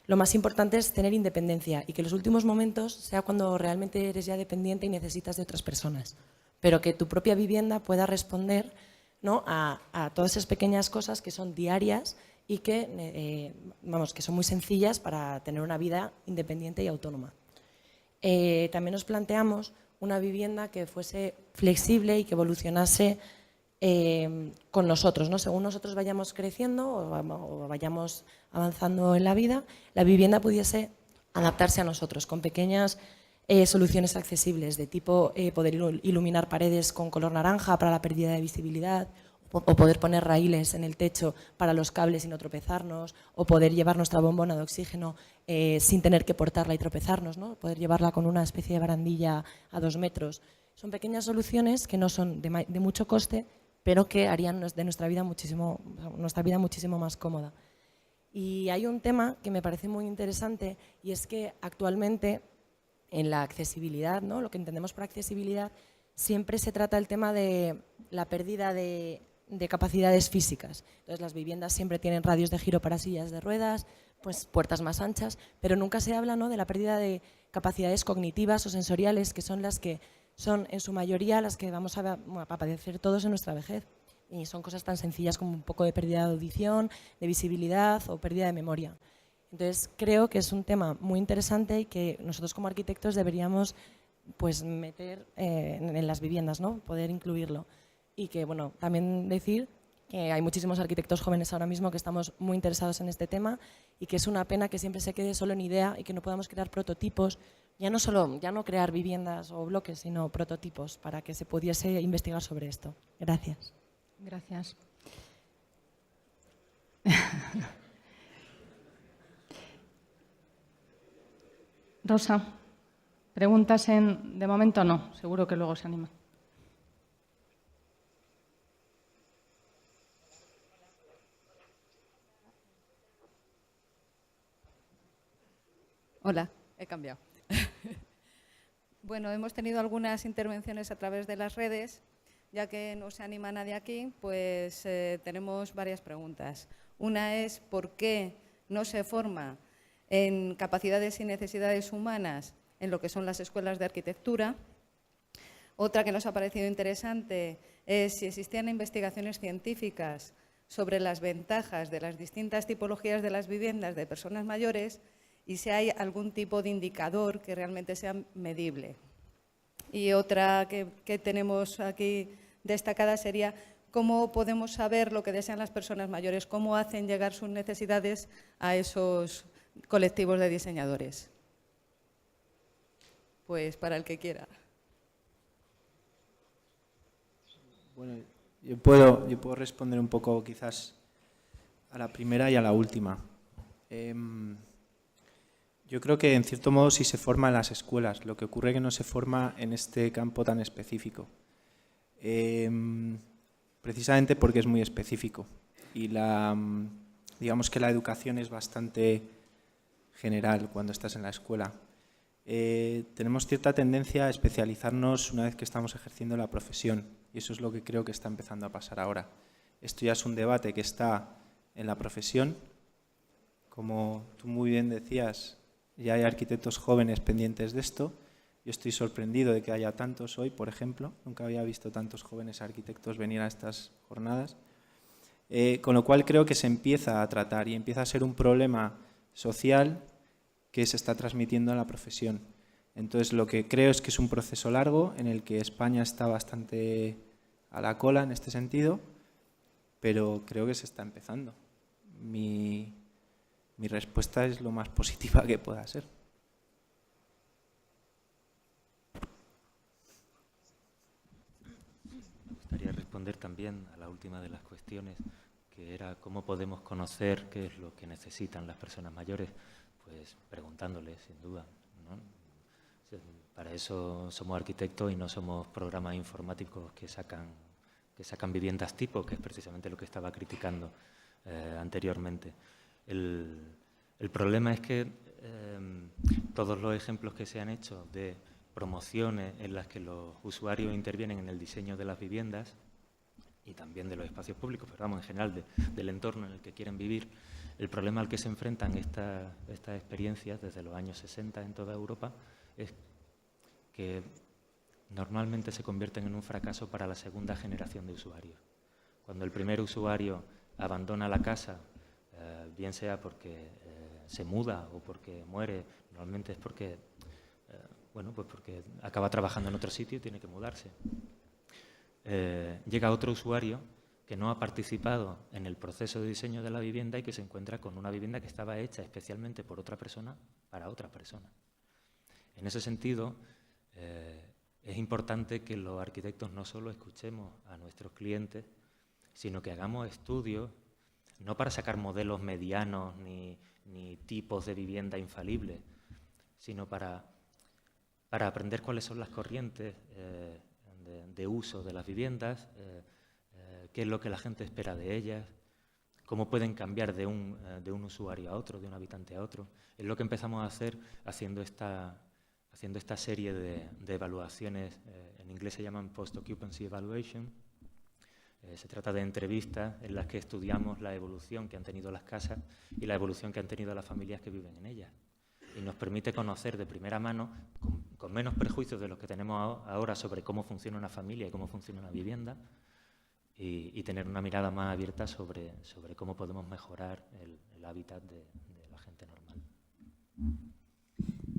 lo más importante es tener independencia y que los últimos momentos sea cuando realmente eres ya dependiente y necesitas de otras personas, pero que tu propia vivienda pueda responder, ¿no? a todas esas pequeñas cosas que son diarias y que, que son muy sencillas para tener una vida independiente y autónoma. También nos planteamos una vivienda que fuese flexible y que evolucionase con nosotros, ¿no? Según nosotros vayamos creciendo o vayamos avanzando en la vida, la vivienda pudiese adaptarse a nosotros con pequeñas soluciones accesibles de tipo poder iluminar paredes con color naranja para la pérdida de visibilidad, o poder poner raíles en el techo para los cables y no tropezarnos, o poder llevar nuestra bombona de oxígeno sin tener que portarla y tropezarnos, ¿no? Poder llevarla con una especie de barandilla a 2 metros. Son pequeñas soluciones que no son de mucho coste, pero que harían de nuestra vida muchísimo más cómoda. Y hay un tema que me parece muy interesante, y es que actualmente en la accesibilidad, ¿no? Lo que entendemos por accesibilidad, siempre se trata el tema de la pérdida de capacidades físicas. Entonces, las viviendas siempre tienen radios de giro para sillas de ruedas, pues puertas más anchas, pero nunca se habla, ¿no? de la pérdida de capacidades cognitivas o sensoriales, que son las que son en su mayoría las que vamos a padecer todos en nuestra vejez. Y son cosas tan sencillas como un poco de pérdida de audición, de visibilidad o pérdida de memoria. Entonces, creo que es un tema muy interesante y que nosotros como arquitectos deberíamos pues, meter en las viviendas, ¿no? Poder incluirlo. Y que, bueno, también decir que hay muchísimos arquitectos jóvenes ahora mismo que estamos muy interesados en este tema y que es una pena que siempre se quede solo en idea y que no podamos crear prototipos ya no crear viviendas o bloques, sino prototipos para que se pudiese investigar sobre esto. Gracias. Gracias. Rosa, preguntas de momento no, seguro que luego se anima. Hola, he cambiado. Bueno, hemos tenido algunas intervenciones a través de las redes. Ya que no se anima nadie aquí, pues tenemos varias preguntas. Una es ¿por qué no se forma en capacidades y necesidades humanas en lo que son las escuelas de arquitectura? Otra que nos ha parecido interesante es si existían investigaciones científicas sobre las ventajas de las distintas tipologías de las viviendas de personas mayores y si hay algún tipo de indicador que realmente sea medible. Y otra que tenemos aquí destacada sería cómo podemos saber lo que desean las personas mayores, cómo hacen llegar sus necesidades a esos colectivos de diseñadores. Pues para el que quiera. Bueno, yo puedo responder un poco quizás a la primera y a la última. Yo creo que en cierto modo sí se forma en las escuelas, lo que ocurre es que no se forma en este campo tan específico. Precisamente porque es muy específico y digamos que la educación es bastante general cuando estás en la escuela. Tenemos cierta tendencia a especializarnos una vez que estamos ejerciendo la profesión y eso es lo que creo que está empezando a pasar ahora. Esto ya es un debate que está en la profesión. Como tú muy bien decías, ya hay arquitectos jóvenes pendientes de esto. Yo estoy sorprendido de que haya tantos hoy, por ejemplo. Nunca había visto tantos jóvenes arquitectos venir a estas jornadas. Con lo cual creo que se empieza a tratar y empieza a ser un problema social que se está transmitiendo a la profesión. Entonces lo que creo es que es un proceso largo en el que España está bastante a la cola en este sentido, pero creo que se está empezando. Mi respuesta es lo más positiva que pueda ser. Me gustaría responder también a la última de las cuestiones, que era cómo podemos conocer qué es lo que necesitan las personas mayores, pues preguntándoles, sin duda, ¿no? Para eso somos arquitectos y no somos programas informáticos que sacan viviendas tipo, que es precisamente lo que estaba criticando anteriormente. El problema es que todos los ejemplos que se han hecho de promociones en las que los usuarios intervienen en el diseño de las viviendas y también de los espacios públicos, pero vamos, en general del entorno en el que quieren vivir, el problema al que se enfrentan estas experiencias desde los años 60 en toda Europa es que normalmente se convierten en un fracaso para la segunda generación de usuarios. Cuando el primer usuario abandona la casa, bien sea porque se muda o porque muere, normalmente es porque, pues porque acaba trabajando en otro sitio y tiene que mudarse. Llega otro usuario que no ha participado en el proceso de diseño de la vivienda y que se encuentra con una vivienda que estaba hecha especialmente por otra persona para otra persona. En ese sentido, es importante que los arquitectos no solo escuchemos a nuestros clientes, sino que hagamos estudios, no para sacar modelos medianos ni tipos de vivienda infalibles, sino para aprender cuáles son las corrientes de uso de las viviendas, qué es lo que la gente espera de ellas, cómo pueden cambiar de un usuario a otro, de un habitante a otro. Es lo que empezamos a hacer haciendo esta serie de evaluaciones, en inglés se llaman post-occupancy evaluation. Se trata de entrevistas en las que estudiamos la evolución que han tenido las casas y la evolución que han tenido las familias que viven en ellas. Y nos permite conocer de primera mano, con menos prejuicios de los que tenemos ahora sobre cómo funciona una familia y cómo funciona una vivienda, y tener una mirada más abierta sobre cómo podemos mejorar el hábitat de la gente normal.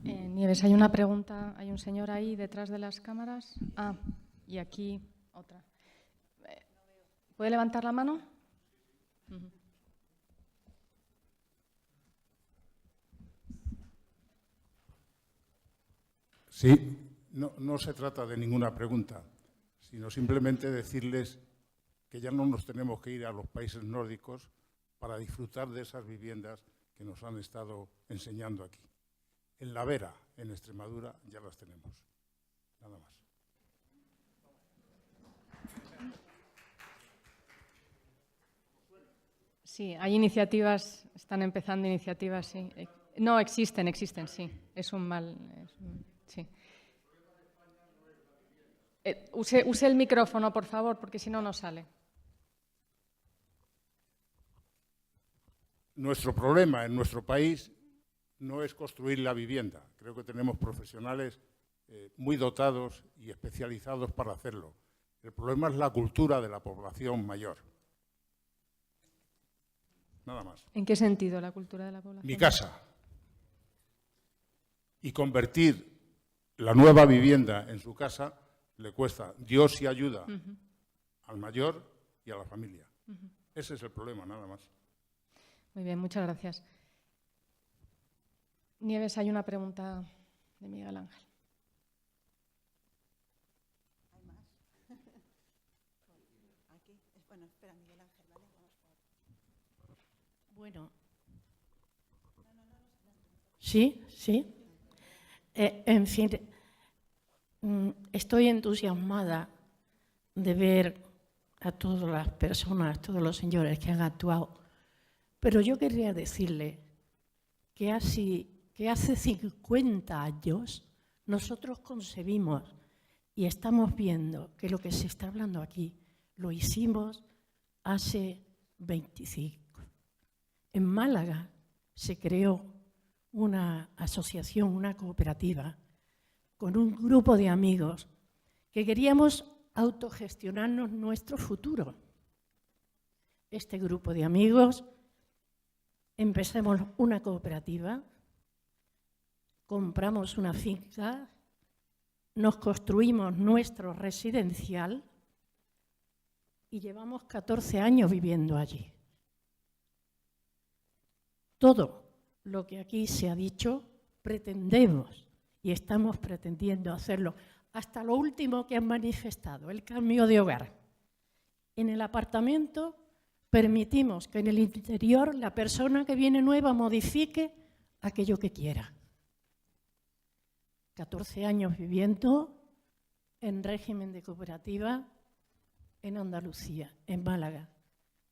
Nieves, hay una pregunta, hay un señor ahí detrás de las cámaras. Ah, y aquí otra. ¿Puede levantar la mano? Sí, no se trata de ninguna pregunta, sino simplemente decirles que ya no nos tenemos que ir a los países nórdicos para disfrutar de esas viviendas que nos han estado enseñando aquí. En La Vera, en Extremadura, ya las tenemos. Nada más. Sí, hay iniciativas, están empezando iniciativas, sí. No, existen, sí. Es un mal... sí. Use el micrófono, por favor, porque si no, no sale. Nuestro problema en nuestro país no es construir la vivienda. Creo que tenemos profesionales muy dotados y especializados para hacerlo. El problema es la cultura de la población mayor. Nada más. ¿En qué sentido la cultura de la población? Mi casa. Y convertir la nueva vivienda en su casa le cuesta Dios y ayuda al mayor y a la familia. Ese es el problema, nada más. Muy bien, muchas gracias. Nieves, hay una pregunta de Miguel Ángel. ¿Hay más? Aquí. Bueno, espera, Miguel Ángel, ¿vale? Vamos por... Bueno. Sí. En fin, estoy entusiasmada de ver a todas las personas, todos los señores que han actuado. Pero yo quería decirle que hace 50 años nosotros concebimos y estamos viendo que lo que se está hablando aquí lo hicimos hace 25. En Málaga se creó una asociación, una cooperativa, con un grupo de amigos que queríamos autogestionarnos nuestro futuro. Este grupo de amigos empezamos una cooperativa, compramos una finca, nos construimos nuestro residencial y llevamos 14 años viviendo allí. Todo lo que aquí se ha dicho pretendemos y estamos pretendiendo hacerlo. Hasta lo último que han manifestado, el cambio de hogar. En el apartamento permitimos que en el interior la persona que viene nueva modifique aquello que quiera. 14 años viviendo en régimen de cooperativa en Andalucía, en Málaga.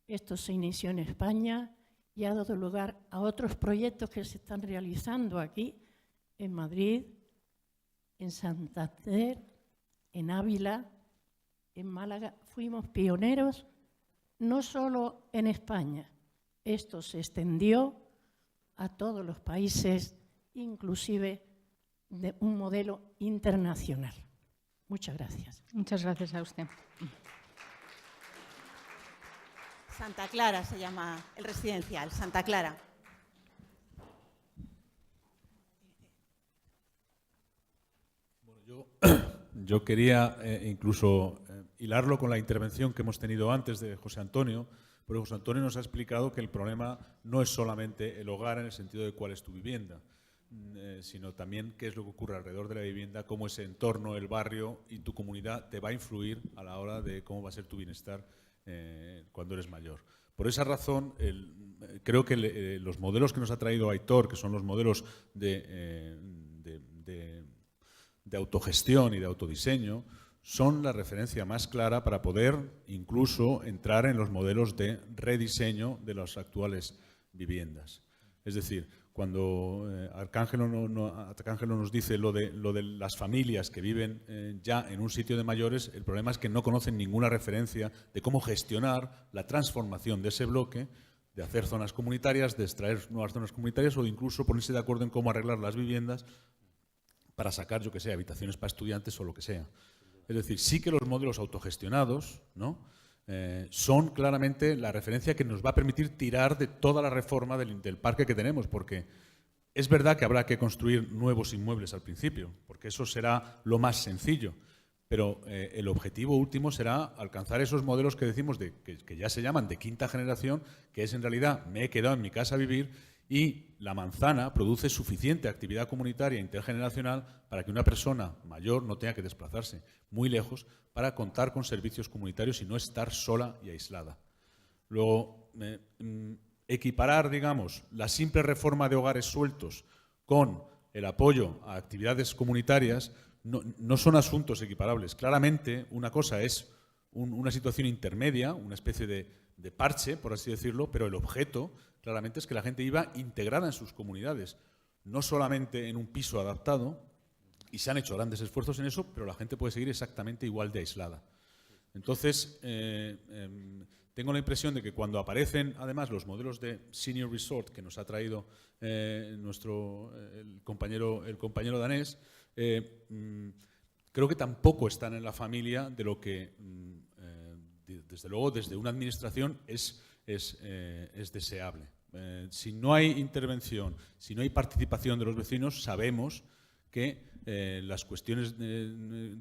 Esto se inició en España y ha dado lugar a otros proyectos que se están realizando aquí, en Madrid, en Santander, en Ávila, en Málaga. Fuimos pioneros no solo en España, esto se extendió a todos los países, inclusive de un modelo internacional. Muchas gracias. Muchas gracias a usted. Santa Clara se llama el residencial, Santa Clara. Bueno, yo quería incluso hilarlo con la intervención que hemos tenido antes de José Antonio, porque José Antonio nos ha explicado que el problema no es solamente el hogar en el sentido de cuál es tu vivienda, sino también qué es lo que ocurre alrededor de la vivienda, cómo ese entorno, el barrio y tu comunidad te va a influir a la hora de cómo va a ser tu bienestar cuando eres mayor. Por esa razón, creo que los modelos que nos ha traído Heitor, que son los modelos de autogestión y de autodiseño, son la referencia más clara para poder incluso entrar en los modelos de rediseño de las actuales viviendas. Es decir, cuando Agatángelo nos dice lo de las familias que viven ya en un sitio de mayores, el problema es que no conocen ninguna referencia de cómo gestionar la transformación de ese bloque, de hacer zonas comunitarias, de extraer nuevas zonas comunitarias o incluso ponerse de acuerdo en cómo arreglar las viviendas para sacar, yo que sé, habitaciones para estudiantes o lo que sea. Es decir, sí que los modelos autogestionados, ¿no?, son claramente la referencia que nos va a permitir tirar de toda la reforma del parque que tenemos, porque es verdad que habrá que construir nuevos inmuebles al principio, porque eso será lo más sencillo, pero el objetivo último será alcanzar esos modelos que decimos que ya se llaman de quinta generación, que es en realidad me he quedado en mi casa a vivir Y la manzana produce suficiente actividad comunitaria intergeneracional para que una persona mayor no tenga que desplazarse muy lejos para contar con servicios comunitarios y no estar sola y aislada. Luego, equiparar, digamos, la simple reforma de hogares sueltos con el apoyo a actividades comunitarias no son asuntos equiparables. Claramente, una cosa es una situación intermedia, una especie de parche, por así decirlo, pero el objeto claramente es que la gente iba integrada en sus comunidades, no solamente en un piso adaptado, y se han hecho grandes esfuerzos en eso, pero la gente puede seguir exactamente igual de aislada. Entonces, tengo la impresión de que cuando aparecen, además, los modelos de senior resort que nos ha traído el compañero danés, creo que tampoco están en la familia de lo que, desde luego, desde una administración es deseable. Si no hay intervención, si no hay participación de los vecinos, sabemos que las cuestiones del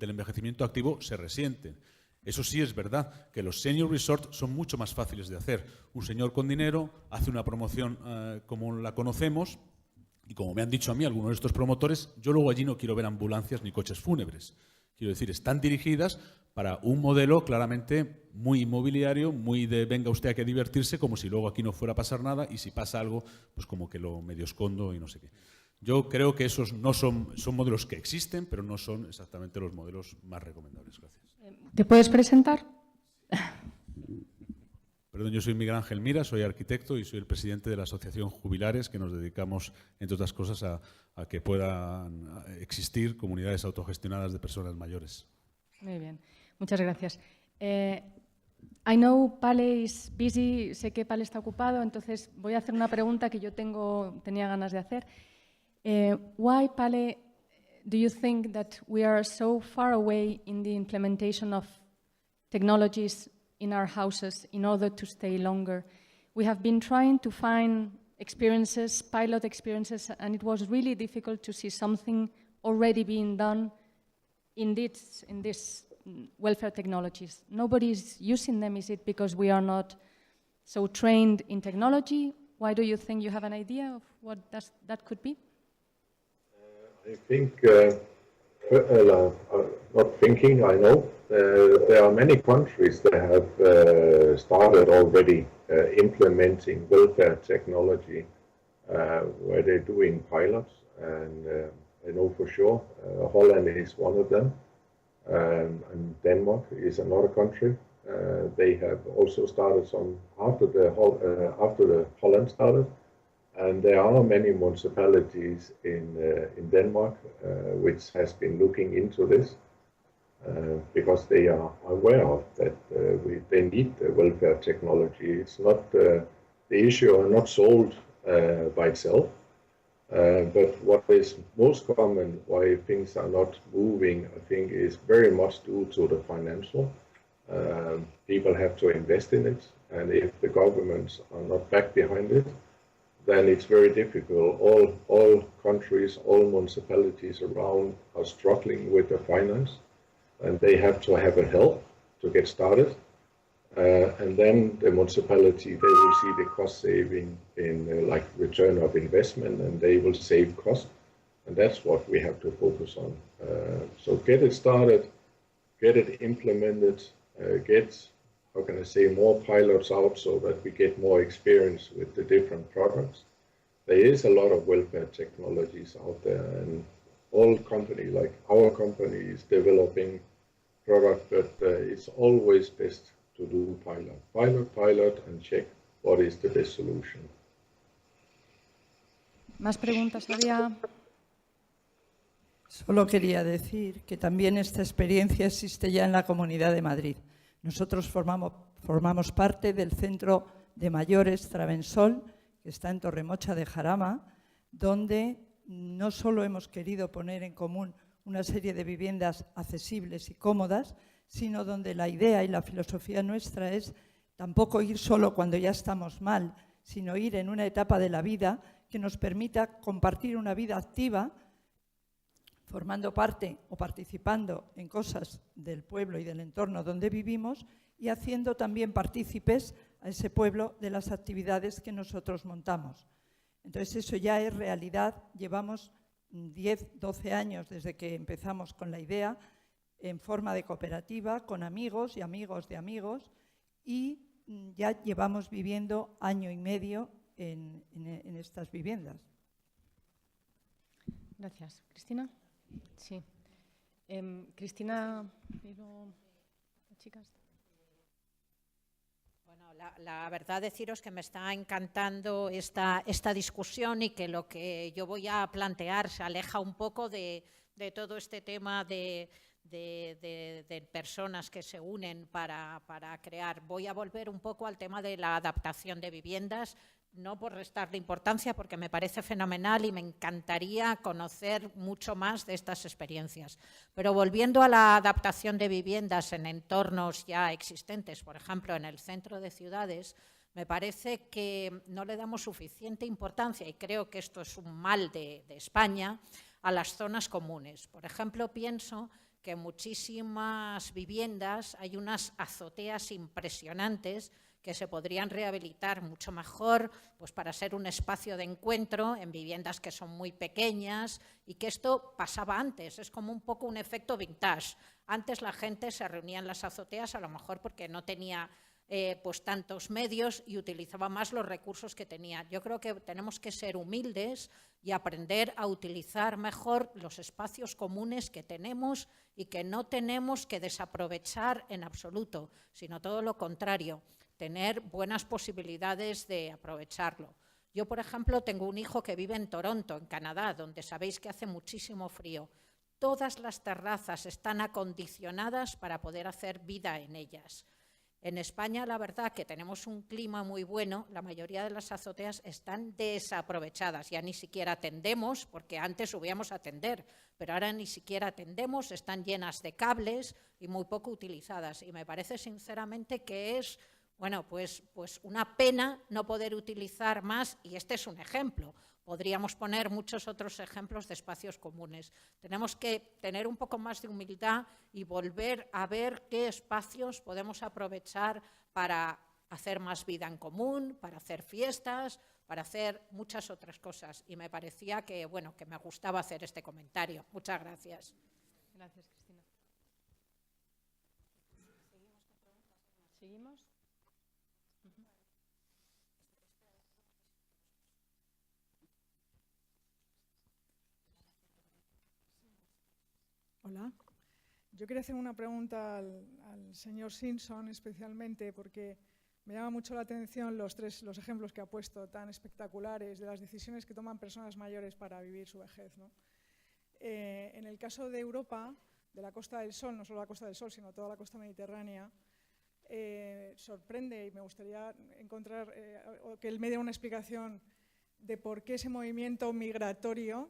envejecimiento activo se resienten. Eso sí es verdad, que los senior resorts son mucho más fáciles de hacer. Un señor con dinero hace una promoción como la conocemos, y como me han dicho a mí algunos de estos promotores, yo luego allí no quiero ver ambulancias ni coches fúnebres. Quiero decir, están dirigidas para un modelo claramente muy inmobiliario, muy de venga usted aquí a divertirse, como si luego aquí no fuera a pasar nada, y si pasa algo, pues como que lo medio escondo y no sé qué. Yo creo que esos no son modelos que existen, pero no son exactamente los modelos más recomendables. Gracias. ¿Te puedes presentar? Perdón, yo soy Miguel Ángel Mira, soy arquitecto y soy el presidente de la Asociación Jubilares, que nos dedicamos, entre otras cosas, a que puedan existir comunidades autogestionadas de personas mayores. Muy bien, muchas gracias. I know Palle is busy, sé que Palle está ocupado, entonces voy a hacer una pregunta que yo tenía ganas de hacer. Why, Palle, do you think that we are so far away in the implementation of technologies in our houses in order to stay longer? We have been trying to find experiences, pilot experiences, and it was really difficult to see something already being done in these welfare technologies. Nobody's using them. Is it because we are not so trained in technology? Why do you think you have an idea of what that could be? I think, not thinking, I know, there are many countries that have started already implementing welfare technology where they're doing pilots, and I know for sure Holland is one of them, and Denmark is another country. They have also started some after the Holland started. And there are many municipalities in Denmark which has been looking into this because they are aware of that they need the welfare technology. It's not the issue are not solved by itself, but what is most common why things are not moving, I think, is very much due to the financial. People have to invest in it, and if the governments are not back behind it, then it's very difficult. All countries, all municipalities around are struggling with the finance, and they have to have a help to get started. And then the municipality, they will see the cost saving in like return of investment, and they will save cost. And that's what we have to focus on. So get it started, get it implemented, get, how can I say, more pilots out so that we get more experience with the different products. There is a lot of welfare technologies out there, and all companies, like our company, is developing products, but it's always best to do pilot, and check what is the best solution. ¿Más preguntas había? Solo quería decir que también esta experiencia existe ya en la Comunidad de Madrid. Nosotros formamos parte del Centro de Mayores Travensol, que está en Torremocha de Jarama, donde no solo hemos querido poner en común una serie de viviendas accesibles y cómodas, sino donde la idea y la filosofía nuestra es tampoco ir solo cuando ya estamos mal, sino ir en una etapa de la vida que nos permita compartir una vida activa, formando parte o participando en cosas del pueblo y del entorno donde vivimos y haciendo también partícipes a ese pueblo de las actividades que nosotros montamos. Entonces eso ya es realidad. Llevamos 10, 12 años desde que empezamos con la idea, en forma de cooperativa, con amigos y amigos de amigos, y ya llevamos viviendo año y medio en estas viviendas. Gracias. ¿Cristina? Sí. Cristina, chicas. Bueno, la verdad deciros que me está encantando esta discusión y que lo que yo voy a plantear se aleja un poco de todo este tema de personas que se unen para crear. Voy a volver un poco al tema de la adaptación de viviendas, no por restarle importancia, porque me parece fenomenal y me encantaría conocer mucho más de estas experiencias. Pero volviendo a la adaptación de viviendas en entornos ya existentes, por ejemplo, en el centro de ciudades, me parece que no le damos suficiente importancia, y creo que esto es un mal de España, a las zonas comunes. Por ejemplo, pienso que en muchísimas viviendas hay unas azoteas impresionantes que se podrían rehabilitar mucho mejor, pues para ser un espacio de encuentro en viviendas que son muy pequeñas, y que esto pasaba antes, es como un poco un efecto vintage. Antes la gente se reunía en las azoteas a lo mejor porque no tenía pues tantos medios y utilizaba más los recursos que tenía. Yo creo que tenemos que ser humildes y aprender a utilizar mejor los espacios comunes que tenemos y que no tenemos que desaprovechar en absoluto, sino todo lo contrario, tener buenas posibilidades de aprovecharlo. Yo, por ejemplo, tengo un hijo que vive en Toronto, en Canadá, donde sabéis que hace muchísimo frío. Todas las terrazas están acondicionadas para poder hacer vida en ellas. En España, la verdad que tenemos un clima muy bueno, la mayoría de las azoteas están desaprovechadas, ya ni siquiera atendemos, porque antes subíamos a atender, pero ahora ni siquiera atendemos, están llenas de cables y muy poco utilizadas. Y me parece sinceramente que es, bueno, pues una pena no poder utilizar más, y este es un ejemplo. Podríamos poner muchos otros ejemplos de espacios comunes. Tenemos que tener un poco más de humildad y volver a ver qué espacios podemos aprovechar para hacer más vida en común, para hacer fiestas, para hacer muchas otras cosas. Y me parecía que, bueno, que me gustaba hacer este comentario. Muchas gracias. Gracias, Cristina. ¿Seguimos? Hola. Yo quería hacer una pregunta al señor Simpson, especialmente porque me llama mucho la atención los ejemplos que ha puesto tan espectaculares de las decisiones que toman personas mayores para vivir su vejez, ¿no? En el caso de Europa, de la Costa del Sol, no solo la Costa del Sol, sino toda la costa mediterránea, sorprende, y me gustaría encontrar que él me dé una explicación de por qué ese movimiento migratorio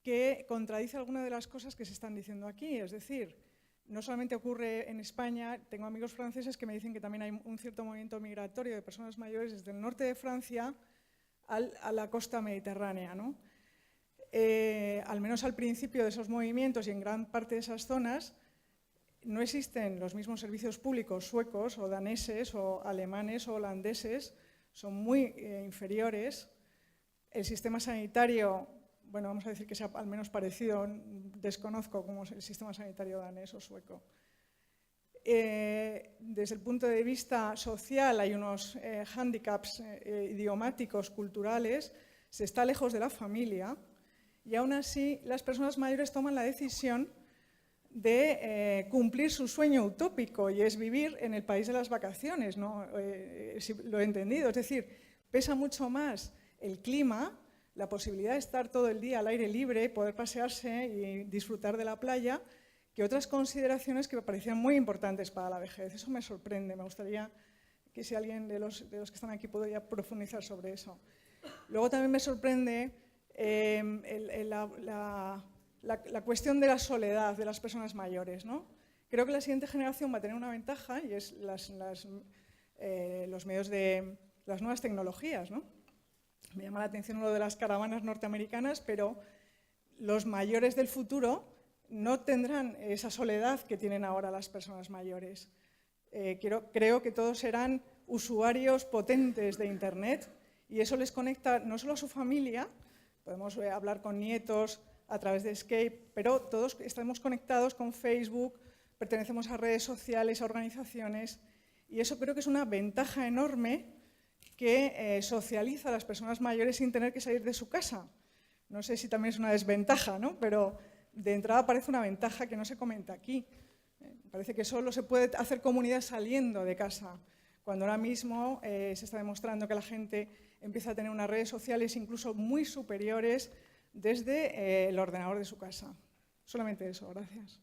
que contradice algunas de las cosas que se están diciendo aquí. Es decir, no solamente ocurre en España, tengo amigos franceses que me dicen que también hay un cierto movimiento migratorio de personas mayores desde el norte de Francia a la costa mediterránea, ¿no? Al menos al principio de esos movimientos y en gran parte de esas zonas no existen los mismos servicios públicos suecos o daneses o alemanes o holandeses, son muy inferiores. El sistema sanitario, bueno, vamos a decir que sea al menos parecido, desconozco cómo es el sistema sanitario danés o sueco. Desde el punto de vista social hay unos hándicaps idiomáticos, culturales, se está lejos de la familia y aún así las personas mayores toman la decisión de cumplir su sueño utópico, y es vivir en el país de las vacaciones, ¿no? Si lo he entendido, es decir, pesa mucho más el clima, la posibilidad de estar todo el día al aire libre, poder pasearse y disfrutar de la playa, que otras consideraciones que me parecían muy importantes para la vejez. Eso me sorprende, me gustaría que si alguien de los que están aquí podría profundizar sobre eso. Luego también me sorprende la cuestión de la soledad de las personas mayores, ¿no? Creo que la siguiente generación va a tener una ventaja, y es los medios de las nuevas tecnologías, ¿no? Me llama la atención lo de las caravanas norteamericanas, pero los mayores del futuro no tendrán esa soledad que tienen ahora las personas mayores. Creo que todos serán usuarios potentes de Internet y eso les conecta no solo a su familia, podemos hablar con nietos a través de Skype, pero todos estamos conectados con Facebook, pertenecemos a redes sociales, a organizaciones, y eso creo que es una ventaja enorme que socializa a las personas mayores sin tener que salir de su casa. No sé si también es una desventaja, ¿no? Pero de entrada parece una ventaja que no se comenta aquí. Parece que solo se puede hacer comunidad saliendo de casa, cuando ahora mismo se está demostrando que la gente empieza a tener unas redes sociales incluso muy superiores desde el ordenador de su casa. Solamente eso, gracias.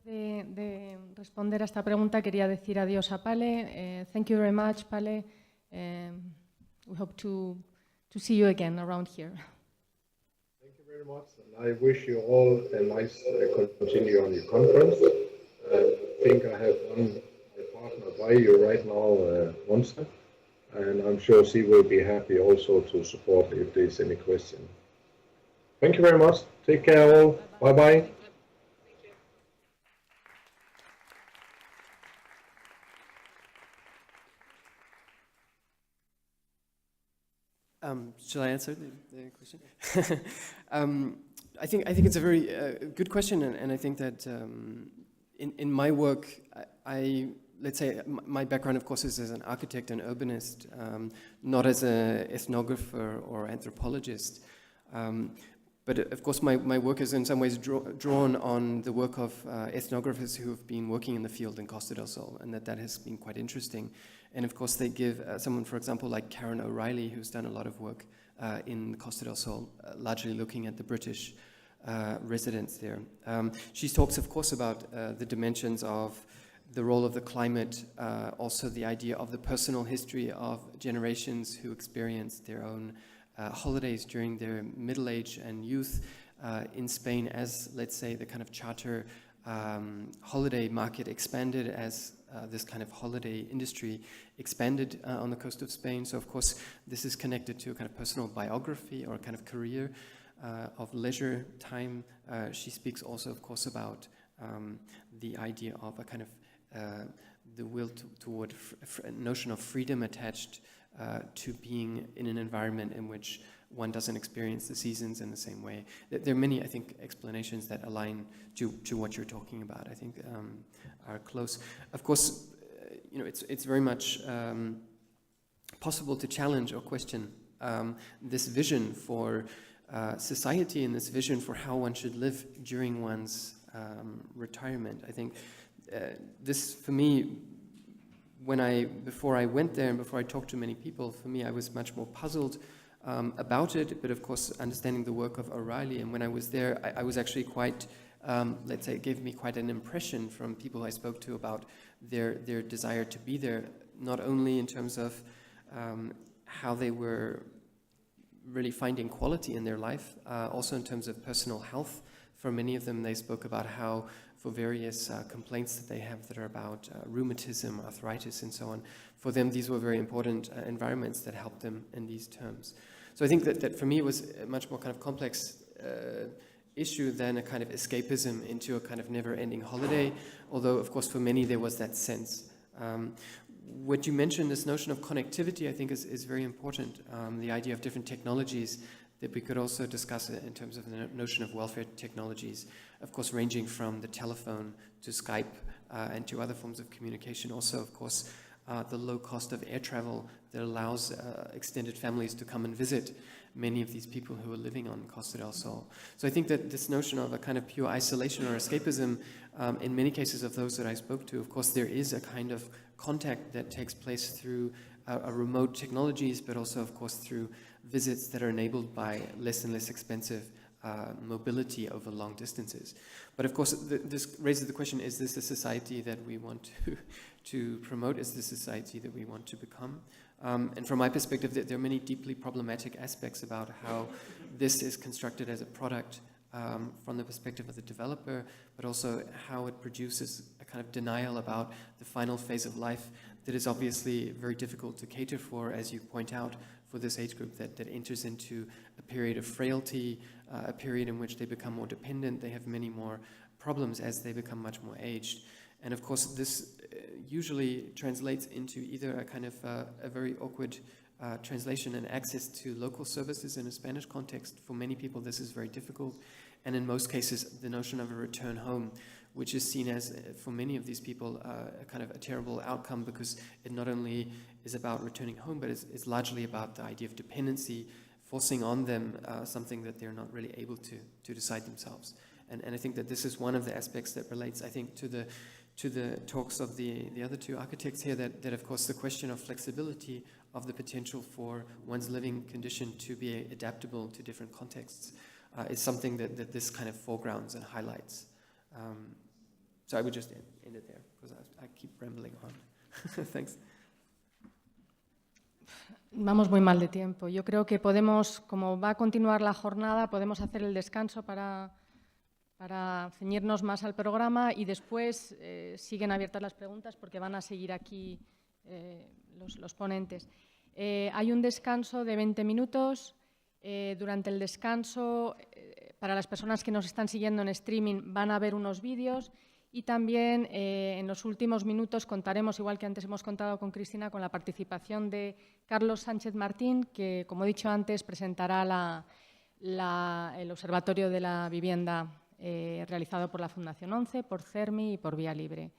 Antes de responder a esta pregunta, quería decir adiós a Palle. Thank you very much, Palle. We hope to see you again around here. Thank you very much, and I wish you all a nice continue on your conference. I think I have one partner by you right now, Monster, and I'm sure she will be happy also to support if there's any question. Thank you very much. Take care all. Bye-bye. Shall I answer the question? I think it's a very good question, and I think that in my work, let's say my background, of course, is as an architect and urbanist, not as an ethnographer or anthropologist. But of course, my work is in some ways drawn on the work of ethnographers who have been working in the field in Costa del Sol, and that has been quite interesting. And of course, they give someone, for example, like Karen O'Reilly, who's done a lot of work in Costa del Sol, largely looking at the British residents there. She talks, of course, about the dimensions of the role of the climate, also the idea of the personal history of generations who experienced their own holidays during their middle age and youth in Spain, as, let's say, the kind of charter holiday market expanded, as this kind of holiday industry expanded on the coast of Spain. So, of course, this is connected to a kind of personal biography or a kind of career of leisure time. She speaks also, of course, about the idea of a kind of the will toward a notion of freedom attached to being in an environment in which one doesn't experience the seasons in the same way. There are many, I think, explanations that align to what you're talking about, I think, are close. Of course, you know, it's very much possible to challenge or question this vision for society and this vision for how one should live during one's retirement. I think this, for me, before I went there and before I talked to many people, for me, I was much more puzzled about it, but of course, understanding the work of O'Reilly, and when I was there, I was actually quite, let's say, it gave me quite an impression from people I spoke to about their desire to be there, not only in terms of how they were really finding quality in their life, also in terms of personal health. For many of them, they spoke about how for various complaints that they have that are about rheumatism, arthritis, and so on, for them, these were very important environments that helped them in these terms. So I think that for me, it was a much more kind of complex issue than a kind of escapism into a kind of never-ending holiday, although, of course, for many, there was that sense. What you mentioned, this notion of connectivity, I think is very important. The idea of different technologies that we could also discuss in terms of the notion of welfare technologies, of course, ranging from the telephone to Skype and to other forms of communication. Also, of course, the low cost of air travel that allows extended families to come and visit many of these people who are living on Costa del Sol. So I think that this notion of a kind of pure isolation or escapism, in many cases of those that I spoke to, of course, there is a kind of contact that takes place through remote technologies, but also, of course, through visits that are enabled by less and less expensive mobility over long distances. But of course, this raises the question, is this a society that we want to promote? Is this a society that we want to become? And from my perspective, there are many deeply problematic aspects about how this is constructed as a product from the perspective of the developer, but also how it produces a kind of denial about the final phase of life that is obviously very difficult to cater for, as you point out, for this age group that enters into a period of frailty, a period in which they become more dependent, they have many more problems as they become much more aged. And of course, this usually translates into either a kind of a very awkward translation and access to local services in a Spanish context. For many people, this is very difficult. And in most cases, the notion of a return home, which is seen as, for many of these people, a kind of a terrible outcome, because it not only is about returning home, but it's largely about the idea of dependency, forcing on them something that they're not really able to decide themselves. And I think that this is one of the aspects that relates, I think, to the talks of the other two architects here, that of course the question of flexibility, of the potential for one's living condition to be adaptable to different contexts, is something that this kind of foregrounds and highlights. So I would just end it there, because I keep rambling on. Thanks. Vamos muy mal de tiempo. Yo creo que podemos, como va a continuar la jornada, podemos hacer el descanso para ceñirnos más al programa y después siguen abiertas las preguntas porque van a seguir aquí los ponentes. Hay un descanso de 20 minutos. Durante el descanso, para las personas que nos están siguiendo en streaming, van a ver unos vídeos y también en los últimos minutos contaremos, igual que antes hemos contado con Cristina, con la participación de Carlos Sánchez Martín, que, como he dicho antes, presentará el Observatorio de la Vivienda realizado por la Fundación 11, por CERMI y por Vía Libre.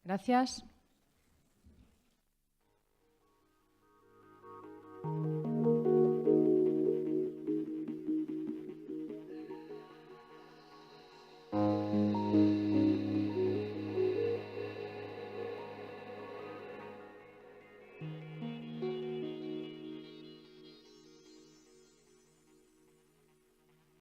Gracias.